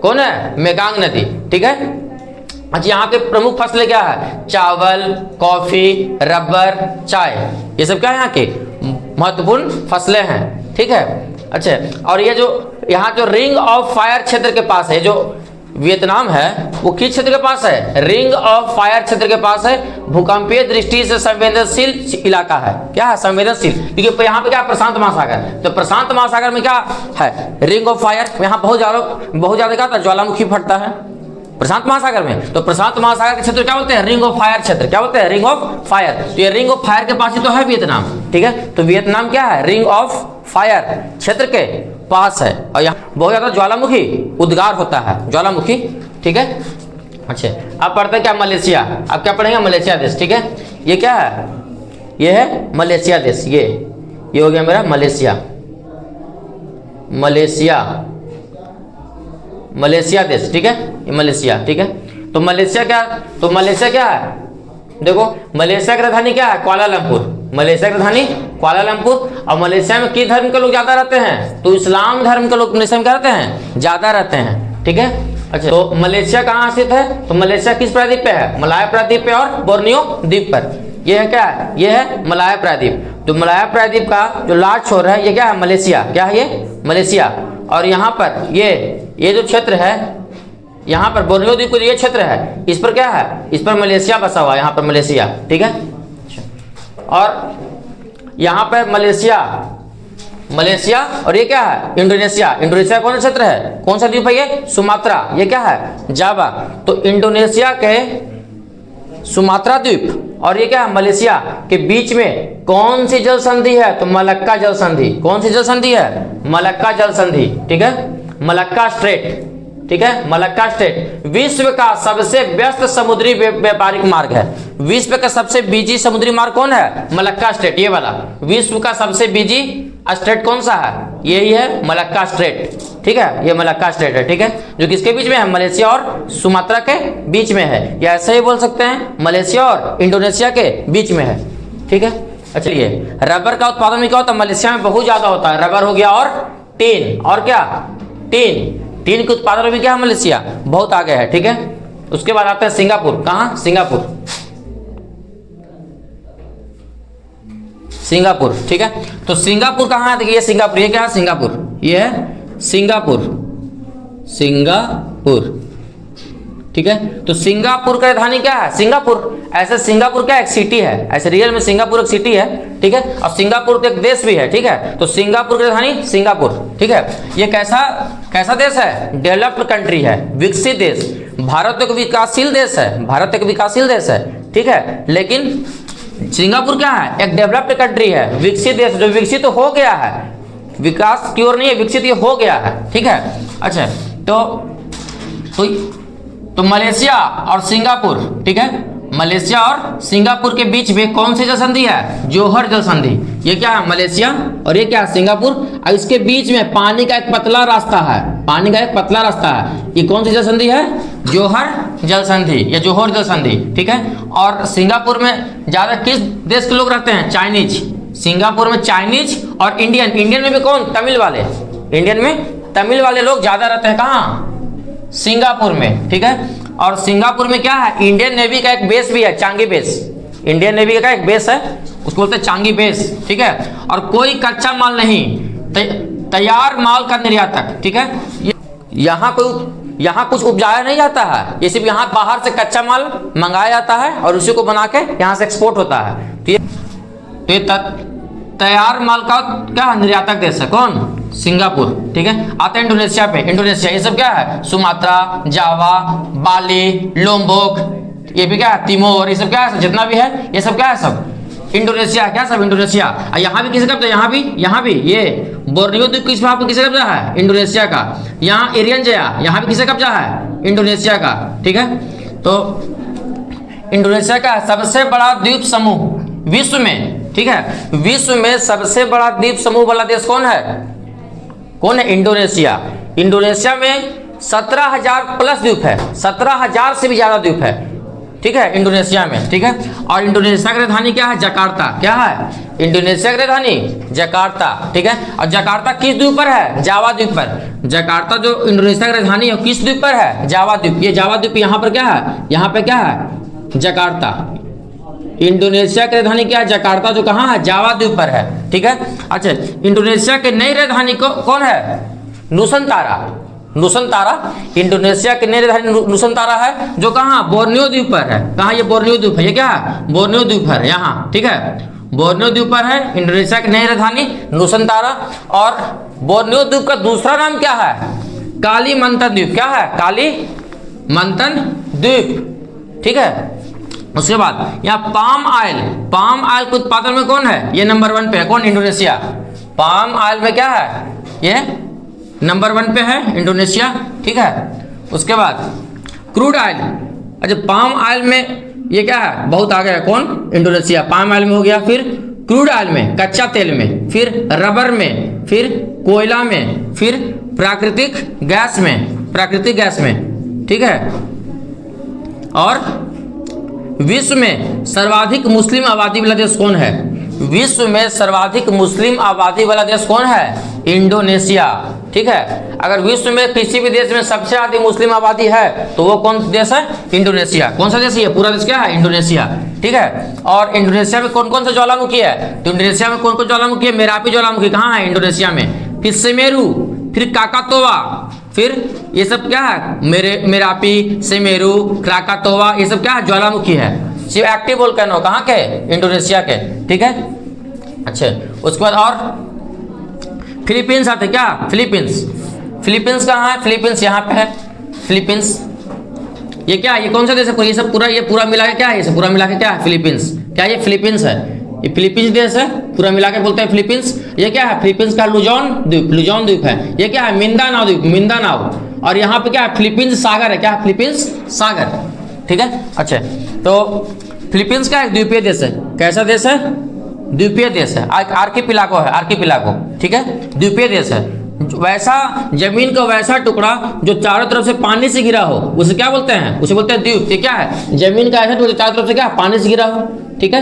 कौन है, मेकांग नदी, ठीक है। अच्छा, यहाँ के प्रमुख फसलें क्या है, चावल, कॉफी, रबर, चाय, ये सब क्या है यहाँ के महत्वपूर्ण फसलें हैं, ठीक है। अच्छा, और ये जो यहाँ जो रिंग ऑफ फायर क्षेत्र के पास है, जो वियतनाम है वो किस क्षेत्र के पास है, रिंग ऑफ फायर क्षेत्र के पास है। भूकंपीय दृष्टि से संवेदनशील इलाका है, क्या है, संवेदनशील, क्योंकि यहाँ पे क्या है, प्रशांत महासागर। तो प्रशांत महासागर में क्या है, रिंग ऑफ फायर, यहाँ बहुत ज्यादा क्या था, ज्वालामुखी फटता है प्रशांत महासागर में। तो प्रशांत महासागर के क्षेत्र क्या बोलते हैं, रिंग ऑफ फायर क्षेत्र, क्या बोलते हैं, रिंग ऑफ फायर। तो ये रिंग ऑफ फायर के पास ही तो है वियतनाम, ठीक है। तो वियतनाम क्या है, रिंग ऑफ फायर क्षेत्र के पास है, और यहाँ बहुत ज्यादा ज्वालामुखी उद्गार होता है, ज्वालामुखी, ठीक है। अच्छा, अब पढ़ते हैं क्या, मलेशिया। अब क्या पढ़ेंगे, मलेशिया देश, ठीक है। ये क्या है, ये है मलेशिया देश, ये हो गया मेरा मलेशिया, मलेशिया देश, ठीक है, ये मलेशिया, ठीक है। तो मलेशिया क्या है, देखो मलेशिया की राजधानी क्या है, कुआलालंपुर, मलेशिया की राजधानी कुआलालंपुर। और मलेशिया में किस धर्म के लोग ज्यादा रहते हैं, तो इस्लाम धर्म के लोग मलेशिया में क्या रहते हैं, ज्यादा रहते हैं, ठीक है। अच्छा, तो मलेशिया कहाँ स्थित है, तो मलेशिया किस प्रायद्वीप पे है, मलाया प्रायद्वीप पे और बोर्नियो द्वीप पर। ये है क्या है, ये है मलाया प्रायद्वीप। तो मलाया प्रायद्वीप का जो लार्ज छोर है ये क्या है, मलेशिया, क्या है ये, मलेशिया। और यहाँ पर ये जो क्षेत्र है, यहाँ पर बोर्नियो द्वीप को ये क्षेत्र है, इस पर क्या है, इस पर मलेशिया बसा हुआ है, यहाँ पर मलेशिया, ठीक है। और यहाँ पर मलेशिया और ये क्या है, इंडोनेशिया कौन सा क्षेत्र है, कौन सा द्वीप है ये, सुमात्रा, ये क्या है, जावा। तो इंडोनेशिया के सुमात्रा द्वीप और ये क्या है, मलेशिया के बीच में कौन सी जल संधि है, तो मलक्का जल संधि। कौन सी जल संधि है, मलक्का जल संधि, ठीक है, मलक्का स्ट्रेट, ठीक है, मलक्का स्ट्रेट विश्व का सबसे व्यस्त समुद्री व्यापारिक मार्ग है। विश्व का सबसे बिजी समुद्री मार्ग कौन है, मलक्का स्ट्रेट, ये वाला। विश्व का सबसे बिजी स्ट्रेट कौन सा है, यही है मलक्का स्ट्रेट, ठीक है, ये मलक्का स्ट्रेट है, ठीक है, जो किसके बीच में है, मलेशिया और सुमात्रा के बीच में है, या ऐसे ही बोल सकते हैं मलेशिया और इंडोनेशिया के बीच में है, ठीक है। अच्छा, ये रबर का उत्पादन में क्या होता है, मलेशिया में बहुत ज्यादा होता है, रबर हो गया, और टीन, और क्या, टीन के उत्पादन में भी क्या है, मलेशिया बहुत आगे है, ठीक है। उसके बाद आते हैं सिंगापुर, कहाँ, सिंगापुर, ठीक है। तो सिंगापुर कहाँ है, देखिए सिंगापुर, ये क्या है, सिंगापुर, ये है सिंगापुर, ठीक है। तो सिंगापुर का राजधानी क्या है, सिंगापुर। ऐसे सिंगापुर क्या एक सिटी है, ऐसे रियल में सिंगापुर एक सिटी है, ठीक है। और सिंगापुर तो एक देश भी है, ठीक है। तो सिंगापुर की राजधानी सिंगापुर, ठीक है। ये कैसा देश है, डेवलप्ड कंट्री है, विकसित देश। भारत एक विकासशील देश है, ठीक है। लेकिन सिंगापुर क्या है, एक डेवलप्ड कंट्री है, विकसित देश, जो विकसित हो गया है, विकास की ओर नहीं है, विकसित ये हो गया है, ठीक है। अच्छा, तो मलेशिया और सिंगापुर, ठीक है, मलेशिया और सिंगापुर के बीच में कौन सी जल संधि है, जोहर जल संधि। ये क्या है, मलेशिया और ये क्या है, सिंगापुर। और इसके बीच में पानी का एक पतला रास्ता है, ये कौन सी जल संधि है, जोहर जल संधि, या जोहर जल संधि, ठीक है। और सिंगापुर में ज्यादा किस देश के लोग रहते हैं, चाइनीज। सिंगापुर में चाइनीज और इंडियन में भी कौन, तमिल वाले लोग ज्यादा रहते हैं, कहाँ, सिंगापुर में, ठीक है। और सिंगापुर में क्या है, इंडियन नेवी का एक बेस भी है, चांगी बेस, इंडियन नेवी का एक बेस है, उसको बोलते हैं चांगी बेस, ठीक है। और कोई कच्चा माल नहीं, तैयार माल का निर्यातक, ठीक है। यहाँ कोई यहाँ कुछ उपजाया नहीं जाता है, ये सिर्फ यहाँ बाहर से कच्चा माल मंगाया जाता है और उसी को बना के यहाँ से एक्सपोर्ट होता है। तो ये तैयार माल का क्या निर्यातक देश है कौन? सिंगापुर। ठीक है, आते हैं इंडोनेशिया पे। इंडोनेशिया ये सब क्या है? सुमात्रा, जावा, बाली, लोम्बोक, ये भी क्या है? तिमोर, ये सब क्या है? जितना भी है ये सब क्या है? सब इंडोनेशिया। क्या सब? इंडोनेशिया। यहाँ भी किसी कब्जा? यहाँ भी ये बोर्नियो द्वीप किस भाग पे किसी कब्जा है? इंडोनेशिया का। यहाँ एरियन जया, यहाँ भी किसी कब्जा है? इंडोनेशिया का। ठीक है, तो इंडोनेशिया का सबसे बड़ा द्वीप समूह विश्व में। ठीक है, विश्व में सबसे बड़ा द्वीप समूह वाला देश कौन है? कौन है? इंडोनेशिया। इंडोनेशिया में 17,000 प्लस द्वीप है, 17,000 से भी ज्यादा द्वीप है। ठीक है, इंडोनेशिया में। ठीक है, और इंडोनेशिया की राजधानी क्या है? जकार्ता। क्या है? इंडोनेशिया की राजधानी जकार्ता। ठीक है, और जकार्ता किस द्वीप पर है? जावा द्वीप पर। जकार्ता जो इंडोनेशिया की राजधानी है किस द्वीप पर है? जावा द्वीप। ये जावा द्वीप यहाँ पर क्या है? यहाँ पे क्या है? जकार्ता। इंडोनेशिया की राजधानी क्या है? जकार्ता, जो कहाँ है? जावा द्वीप पर है। ठीक है, अच्छा, इंडोनेशिया की नई राजधानी कौन है? नुसंतारा। नुसंतारा इंडोनेशिया की नई राजधानी नुसंतारा है, जो कहाँ? बोर्नियो द्वीप पर है। कहाँ? ये बोर्नियो द्वीप है। ये क्या है? बोर्नियो द्वीप है यहाँ। ठीक है, बोर्नियो द्वीप पर है इंडोनेशिया की नई राजधानी नुसंतारा। और बोर्नियो द्वीप का दूसरा नाम क्या है? कालीमंतन द्वीप। क्या है? कालीमंतन द्वीप। ठीक है, उसके बाद यहाँ पाम ऑयल के उत्पादन में कौन है? ये नंबर 1 पे है। कौन? इंडोनेशिया। पाम ऑयल में क्या है? ये नंबर 1 पे है इंडोनेशिया। ठीक है, उसके बाद क्रूड ऑयल। अच्छा, पाम ऑयल में ये क्या है? बहुत आगे है। कौन? इंडोनेशिया। पाम ऑयल में हो गया, फिर क्रूड ऑयल में, कच्चा तेल में, फिर रबर में, फिर कोयला में, फिर प्राकृतिक गैस में। ठीक है, और विश्व में सर्वाधिक मुस्लिम आबादी वाला देश कौन है? विश्व में सर्वाधिक मुस्लिम आबादी वाला देश कौन है? इंडोनेशिया। ठीक है, अगर विश्व में किसी भी देश में सबसे ज्यादा मुस्लिम आबादी है तो वो कौन देश है? इंडोनेशिया। कौन सा देश है? पूरा देश क्या है? इंडोनेशिया। ठीक है, और इंडोनेशिया में कौन कौन सा ज्वालामुखी है? तो इंडोनेशिया में कौन कौन ज्वालामुखी है? मेरापी ज्वालामुखी कहाँ है? इंडोनेशिया में। फिर सेमेरू, फिर काकातोवा, फिर ये सब क्या है? मेरापी, सेमेरू, क्राकातोवा, ये सब क्या है? ज्वालामुखी है। सिर्फ एक्टिव वोल्केनो कहाँ के? इंडोनेशिया के। ठीक है, अच्छा, उसके बाद और फिलीपींस आते। क्या? फिलीपींस कहाँ है? फिलीपींस यहाँ पे है। फिलीपींस ये क्या है? ये कौन सा देश है? ये सब पूरा, ये पूरा मिला के क्या है? ये सब पूरा मिला के क्या है? फिलीपींस। क्या ये फिलीपींस है? ये फिलीपींस देश है, पूरा मिला के बोलते हैं फिलीपींस। ये क्या है? फिलीपींस का लुजोन द्वीप है। ये क्या है? मिंदानाओ द्वीप, मिंदानाओ। और यहाँ पे क्या है? फिलीपींस सागर है। क्या है? फिलीपींस सागर। ठीक है, अच्छा, तो फिलीपींस का एक द्वीपीय देश है। कैसा देश है? द्वीपीय देश है। आर्किपिलागो है, आर्किपिलागो। ठीक है, द्वीपीय देश है। वैसा जमीन का वैसा टुकड़ा जो चारों तरफ से पानी से घिरा हो, उसे क्या बोलते हैं? उसे बोलते हैं द्वीप। ये क्या है? जमीन का ऐसा टुकड़ा चारों तरफ से क्या? पानी से घिरा हो। ठीक है,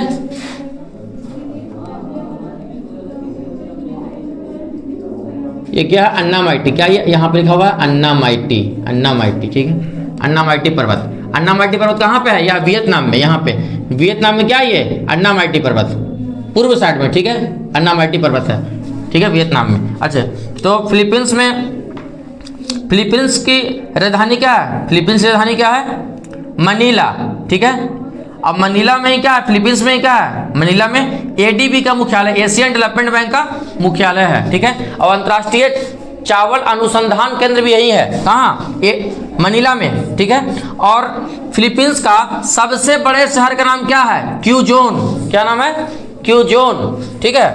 ये क्या है? अन्नामाइटी। क्या ये यहाँ पे लिखा हुआ है? अन्नामाइटी। ठीक है, अन्नामाइटी पर्वत। अन्नामाइटी पर्वत कहाँ पे है? यह वियतनाम में। यहाँ पे वियतनाम में क्या है? ये अन्नामाइटी पर्वत पूर्व साइड में। ठीक है, अन्नामाइटी पर्वत है। ठीक है, वियतनाम में। अच्छा, तो फिलीपींस की राजधानी क्या है? फिलीपींस की राजधानी क्या है? मनीला। ठीक है, अब मनीला में क्या है? फिलीपींस में क्या है? मनीला में एडीबी का मुख्यालय, एशियन डेवलपमेंट बैंक का मुख्यालय है। ठीक है, और अंतर्राष्ट्रीय चावल अनुसंधान केंद्र भी यही है। कहाँ? मनीला में। ठीक है, और फिलीपींस का सबसे बड़े शहर का नाम क्या है? क्यूजोन। क्या नाम है? क्यूजोन। ठीक है,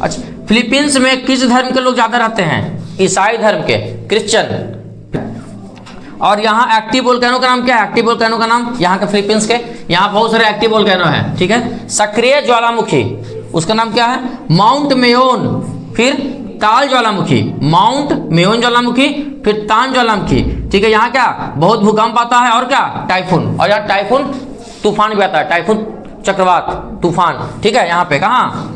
अच्छा, फिलीपींस में किस धर्म के लोग ज्यादा रहते हैं? ईसाई धर्म के, क्रिश्चियन। और यहाँ एक्टिव वोल्केनो का नाम क्या है? एक्टिव वोल्केनो का नाम यहाँ के फिलीपींस के, यहाँ बहुत सारे एक्टिव वोल्केनो है। ठीक है, सक्रिय ज्वालामुखी, उसका नाम क्या है? Mount Mayon. फिर ताल ज्वालामुखी, माउंट मेयोन ज्वालामुखी, फिर तान ज्वालामुखी। ठीक है, यहाँ क्या? बहुत भूकंप आता है, और क्या? टाइफून। और यहाँ टाइफून तूफान भी आता है, टाइफून चक्रवात तूफान। ठीक है, यहाँ पे कहाँ?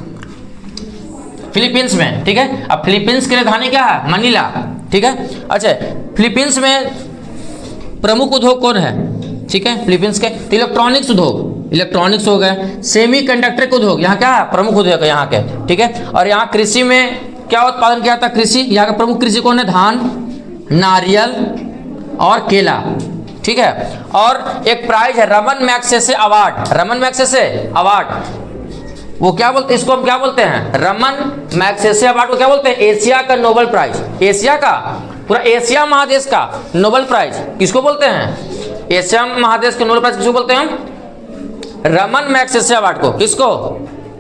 फिलीपींस में। ठीक है, अब फिलीपींस की राजधानी क्या है? मनीला। ठीक है, अच्छा, फिलीपींस में प्रमुख उद्योग कौन है? ठीक है, फिलीपींस के तो इलेक्ट्रॉनिक्स हो गए, सेमी कंडक्टर के उद्योग यहाँ क्या है? प्रमुख उद्योग है यहाँ के। ठीक है, और यहाँ कृषि में क्या उत्पादन किया था? कृषि, यहाँ का प्रमुख कृषि कौन है? धान, नारियल, और केला, ठीक है। और एक प्राइज है Raman Magsaysay award, Raman Magsaysay award, वो क्या बोलते हैं, इसको हम क्या बोलते हैं, रमन मैग्सेसे अवार्ड को क्या बोलते हैं, एशिया का नोबेल प्राइज, एशिया का, पूरा एशिया महादेश का नोबेल प्राइज किसको बोलते हैं, एशिया महादेश के नोबेल प्राइज किसको बोलते हैं हम, रमन मैग्सेसे अवार्ड को, किसको,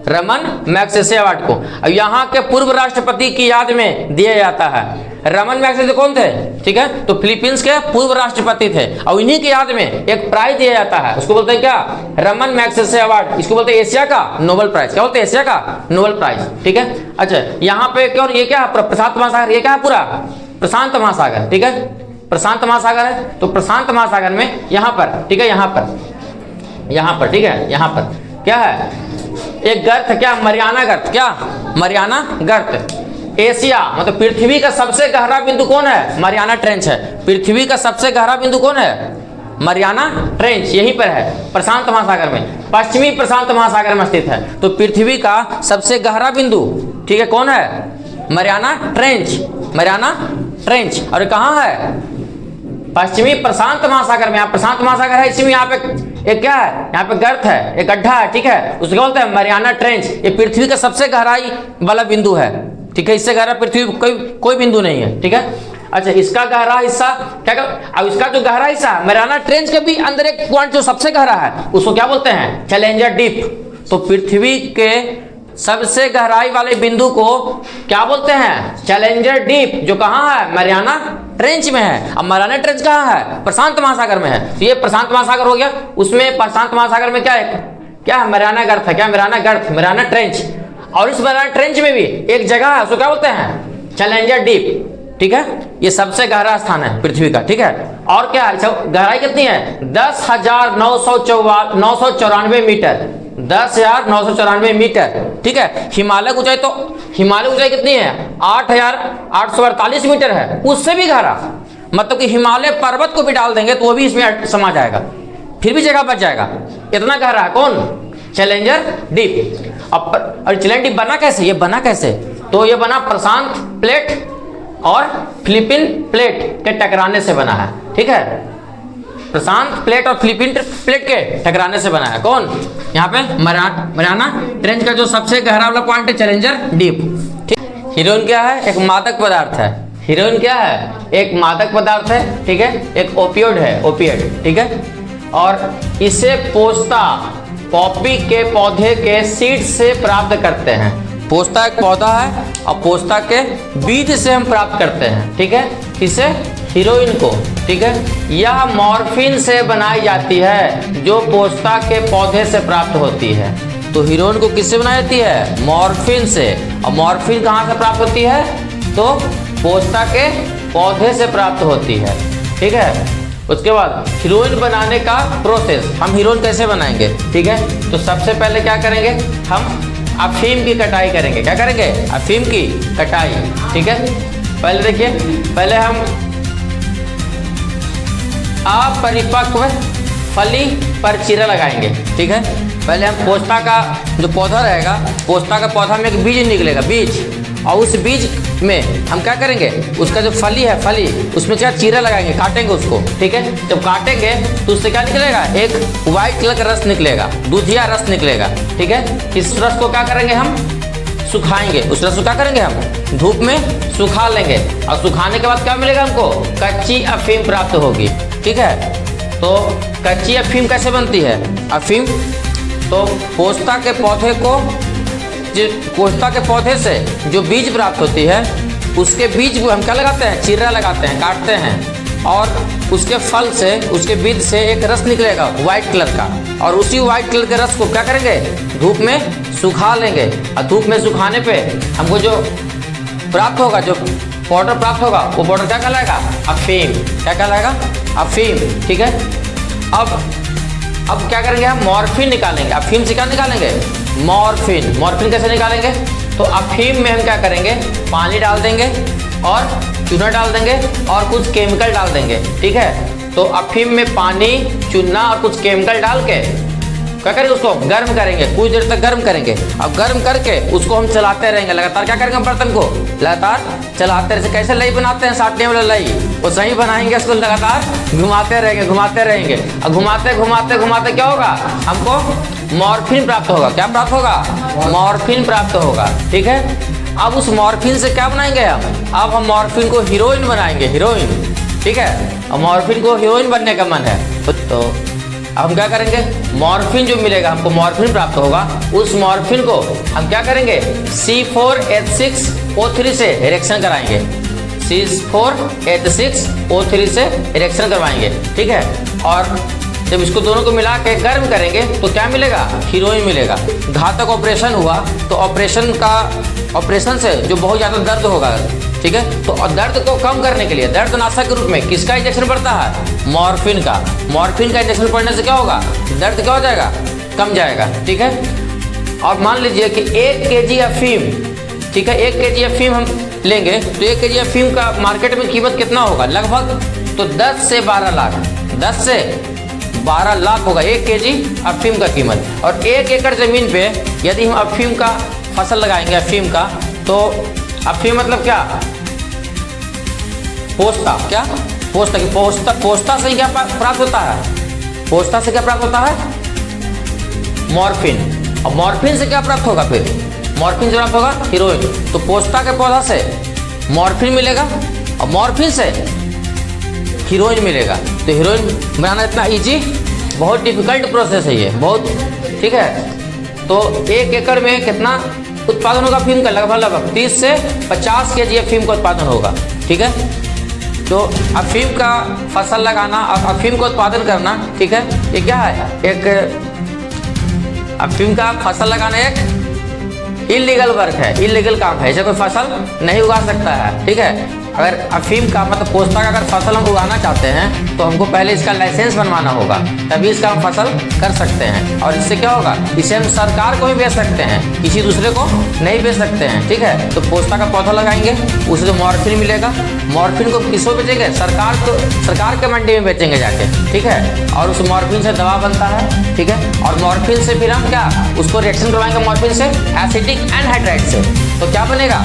रमन मैग्सेसे अवार्ड को। अब यहाँ के पूर्व राष्ट्रपति की याद में दिया जाता है। रमन मैग्सेसे कौन थे, ठीक है, तो फिलीपींस के पूर्व राष्ट्रपति थे, और इन्हीं की याद में एक प्राइज दिया जाता है, उसको बोलते हैं क्या, रमन मैग्सेसे अवार्ड, इसको बोलते हैं एशिया का नोबेल प्राइज, क्या बोलते हैं, एशिया का नोबेल प्राइज, ठीक है। अच्छा, यहाँ पे क्या, ये क्या है, प्रशांत महासागर, ये क्या है, पूरा प्रशांत महासागर, ठीक है, प्रशांत महासागर है। तो प्रशांत महासागर में यहाँ पर, ठीक है, यहाँ पर, ठीक है, यहाँ पर क्या है, एक गर्त, क्या, मरियाना गर्त, क्या, मरियाना गर्त। एशिया मतलब पृथ्वी का सबसे गहरा बिंदु कौन है, मरियाना ट्रेंच है। पृथ्वी का सबसे गहरा बिंदु कौन है, मरियाना ट्रेंच, यहीं पर है प्रशांत महासागर में, पश्चिमी प्रशांत महासागर में स्थित है। तो पृथ्वी का सबसे गहरा बिंदु, ठीक है, कौन है, मरियाना ट्रेंच, मरियाना ट्रेंच। और कहाँ है, पश्चिमी प्रशांत महासागर में। यहाँ प्रशांत महासागर है, इसी में यहाँ पे एक क्या है, यहाँ पे गर्त है, एक गड्ढा है, ठीक है, उसको बोलते हैं मरियाना ट्रेंच। ये पृथ्वी का सबसे गहराई वाला बिंदु है, ठीक है, इससे गहरा पृथ्वी कोई बिंदु नहीं है, ठीक है। अच्छा, इसका गहरा हिस्सा क्या, अब इसका जो गहरा हिस्सा है मरियाना ट्रेंच के भी अंदर एक पॉइंट जो सबसे गहरा है, उसको क्या बोलते हैं, चैलेंजर डीप। तो पृथ्वी के सबसे गहराई वाले बिंदु को क्या बोलते हैं, चैलेंजर डीप, जो कहाँ है, मरियाना ट्रेंच में है। अब मरियाना ट्रेंच कहाँ है, प्रशांत महासागर में है। तो ये प्रशांत महासागर हो गया, उसमें प्रशांत महासागर में क्या है, क्या है, मरियाना गर्त है, क्या, मरियाना गर्त, मरियाना ट्रेंच। और इस मरियाना ट्रेंच में भी एक जगह है, उसको क्या बोलते हैं, चैलेंजर डीप, ठीक है। ये सबसे गहरा स्थान है पृथ्वी का, ठीक है। और क्या है, गहराई कितनी है, 10,994 मीटर, 10,994 मीटर, ठीक है। हिमालय ऊंचाई, तो हिमालय ऊंचाई कितनी है, 8,848 मीटर है, उससे भी गहरा। मतलब कि हिमालय पर्वत को भी डाल देंगे तो वो भी इसमें समा जाएगा, फिर भी जगह बच जाएगा, इतना गहरा है। कौन, चैलेंजर डीप। और चैलेंजर डीप बना कैसे, ये बना कैसे, तो ये बना प्रशांत प्लेट और फिलीपीन प्लेट के टकराने से बना है, ठीक है। प्रशांत प्लेट और फिलीपीन प्लेट के टकराने से बना है। कौन, यहाँ पे मरियाना ट्रेंच का जो सबसे गहरा वाला पॉइंट है, चैलेंजर डीप, ठीक। हीरोइन क्या है, एक मादक पदार्थ है। हीरोइन क्या है, एक मादक पदार्थ है, ठीक है, एक ओपियोइड है, ओपियोइड, ठीक है। और इसे पोस्ता, पॉपी के पौधे के सीड से प्राप्त करते हैं। पोस्ता एक पौधा है और पोस्ता के बीज से हम प्राप्त करते हैं, ठीक है, इसे, हीरोइन को, ठीक है। यह मॉर्फिन से बनाई जाती है, जो पोस्ता के पौधे से प्राप्त होती है। तो हीरोइन को किससे बनाई जाती है, मॉर्फिन से। और मॉर्फिन कहाँ से प्राप्त होती है, तो पोस्ता के पौधे से प्राप्त होती है, ठीक है। उसके बाद हीरोइन बनाने का प्रोसेस, हम हीरोइन कैसे बनाएंगे, ठीक है। तो सबसे पहले क्या करेंगे, हम अफीम की कटाई करेंगे। क्या करेंगे, अफीम की कटाई, ठीक है। पहले देखिए, पहले हम अपरिपक्व फली पर चीरा लगाएंगे, ठीक है। पहले हम पोस्ता का जो पौधा रहेगा, पोस्ता का पौधा में एक बीज निकलेगा, बीज, और उस बीज में हम क्या करेंगे, उसका जो फली है, फली, उसमें क्या चीरा लगाएंगे, काटेंगे उसको, ठीक है। जब काटेंगे तो उससे क्या निकलेगा, एक व्हाइट कलर का रस निकलेगा, दूधिया रस निकलेगा, ठीक है। इस रस को क्या करेंगे, हम सुखाएंगे। उस रस को क्या करेंगे, हम धूप में सुखा लेंगे, और सुखाने के बाद क्या मिलेगा हमको, कच्ची अफीम प्राप्त होगी, ठीक है। तो कच्ची अफीम कैसे बनती है, अफीम, तो पोस्ता के पौधे को, पोस्ता के पौधे से जो बीज प्राप्त होती है, उसके बीज को हम क्या लगाते हैं, चीरा लगाते हैं, काटते हैं, और उसके फल से, उसके बीज से एक रस निकलेगा व्हाइट कलर का, और उसी व्हाइट कलर के रस को क्या करेंगे, धूप में सुखा लेंगे। और धूप में सुखाने पे हमको जो प्राप्त होगा, जो पाउडर प्राप्त होगा, वो पाउडर क्या कहलाएगा, अफीम। क्या कहलाएगा, अफीम, ठीक है। अब क्या करेंगे, हम मॉर्फिन निकालेंगे। अफीम से क्या निकालेंगे, मॉर्फिन। मॉर्फिन कैसे निकालेंगे, तो अफीम में हम क्या करेंगे, पानी डाल देंगे और चूना डाल देंगे और कुछ केमिकल डाल देंगे, ठीक है। तो अफीम में पानी, चूना और कुछ केमिकल डाल के क्या करेंगे, उसको गर्म करेंगे, कुछ देर तक गर्म करेंगे। अब गर्म करके उसको हम चलाते रहेंगे लगातार। क्या करेंगे, बर्तन को लगातार चलाते रहेंगे। कैसे लई बनाते हैं साटने वाला लई, वो सही बनाएंगे, इसको लगातार घुमाते रहेंगे, घुमाते रहेंगे। अब घुमाते घुमाते घुमाते क्या होगा, हमको मॉर्फिन प्राप्त होगा। क्या प्राप्त होगा, मॉर्फिन प्राप्त होगा। ठीक है, अब उस मॉर्फिन से क्या बनाएंगे हम, अब हम मॉर्फिन को हीरोइन बनाएंगे, हीरोइन। ठीक है, अब मॉर्फिन को हीरोइन बनने का मन है तो हम क्या करेंगे, मॉर्फिन जो मिलेगा हमको, मॉर्फिन प्राप्त होगा, उस मॉर्फिन को हम क्या करेंगे, C4H6O3 से रिएक्शन कराएंगे, C4H6O3 से रिएक्शन करवाएंगे। ठीक है, और जब इसको दोनों को मिला के गर्म करेंगे तो क्या मिलेगा, हीरोइन मिलेगा। घातक ऑपरेशन हुआ तो ऑपरेशन से जो बहुत ज़्यादा दर्द होगा, ठीक है, तो दर्द को कम करने के लिए दर्दनाशक के रूप में किसका इंजेक्शन पड़ता है, मॉर्फिन का। मॉर्फिन का इंजेक्शन पड़ने से क्या होगा, दर्द क्या हो जाएगा, कम जाएगा। ठीक है, और मान लीजिए कि 1 kg अफीम, ठीक है, 1 kg अफीम हम लेंगे तो 1 kg अफीम का मार्केट में कीमत कितना होगा, लगभग तो 10 से 12 लाख, 10 से 12 लाख होगा 1 kg अफीम का कीमत। और 1 एकड़ ज़मीन पे यदि हम अफीम का फसल लगाएंगे, अफीम का, तो अफीम मतलब क्या, पोस्ता, क्या पोस्ता, पोस्ता से क्या प्राप्त होता है, पोस्ता से क्या प्राप्त होता है, मॉर्फिन। और मॉर्फिन से क्या प्राप्त होगा, फिर मॉर्फिन से प्राप्त होगा हीरोइन। तो पोस्ता के पौधा से मॉर्फिन मिलेगा और मॉर्फिन से हीरोइन मिलेगा। तो हीरोइन बनाना इतना इजी, बहुत डिफिकल्ट प्रोसेस है ये, बहुत। ठीक है, तो 1 एकड़ में कितना उत्पादन होगा अफीम का, लगभग 30 से 50 kg अफीम का उत्पादन होगा। ठीक है, तो अफीम का फसल लगाना और अफीम का उत्पादन करना, ठीक है, ये क्या है, एक अफीम का फसल लगाना एक इलीगल वर्क है, इलीगल काम है, ऐसे कोई फसल नहीं उगा सकता है। ठीक है, अगर अफीम का मतलब पोस्ता का अगर फसल हम उगाना चाहते हैं तो हमको पहले इसका लाइसेंस बनवाना होगा, तभी इसका हम फसल कर सकते हैं। और इससे क्या होगा, इसे हम सरकार को ही बेच सकते हैं, किसी दूसरे को नहीं बेच सकते हैं। ठीक है, तो पोस्ता का पौधा लगाएंगे, उससे जो मॉर्फिन मिलेगा, मॉर्फिन को किसको बेचेंगे, सरकार के मंडी में बेचेंगे जाके। ठीक है, और उस मॉर्फिन से दवा बनता है। ठीक है, और मॉर्फिन से फिर हम क्या, उसको रिएक्शन करवाएंगे मॉर्फिन से एसिटिक एनहाइड्राइड से, तो क्या बनेगा,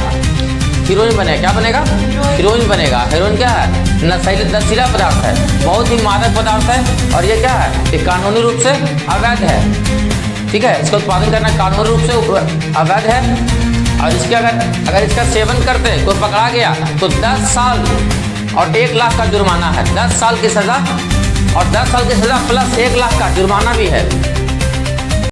हीरोइन बनेगा। क्या बनेगा, हीरोइन बनेगा। हीरोइन क्या है, नशीला पदार्थ है, बहुत ही मादक पदार्थ है, और ये क्या है, ये कानूनी रूप से अवैध है। ठीक है, इसका उत्पादन करना कानूनी रूप से अवैध है। और इसके अगर इसका सेवन करते कोई पकड़ा गया तो 10 साल और 1 लाख का जुर्माना है, 10 साल की सज़ा और 10 साल की सज़ा प्लस 1 लाख का जुर्माना भी है।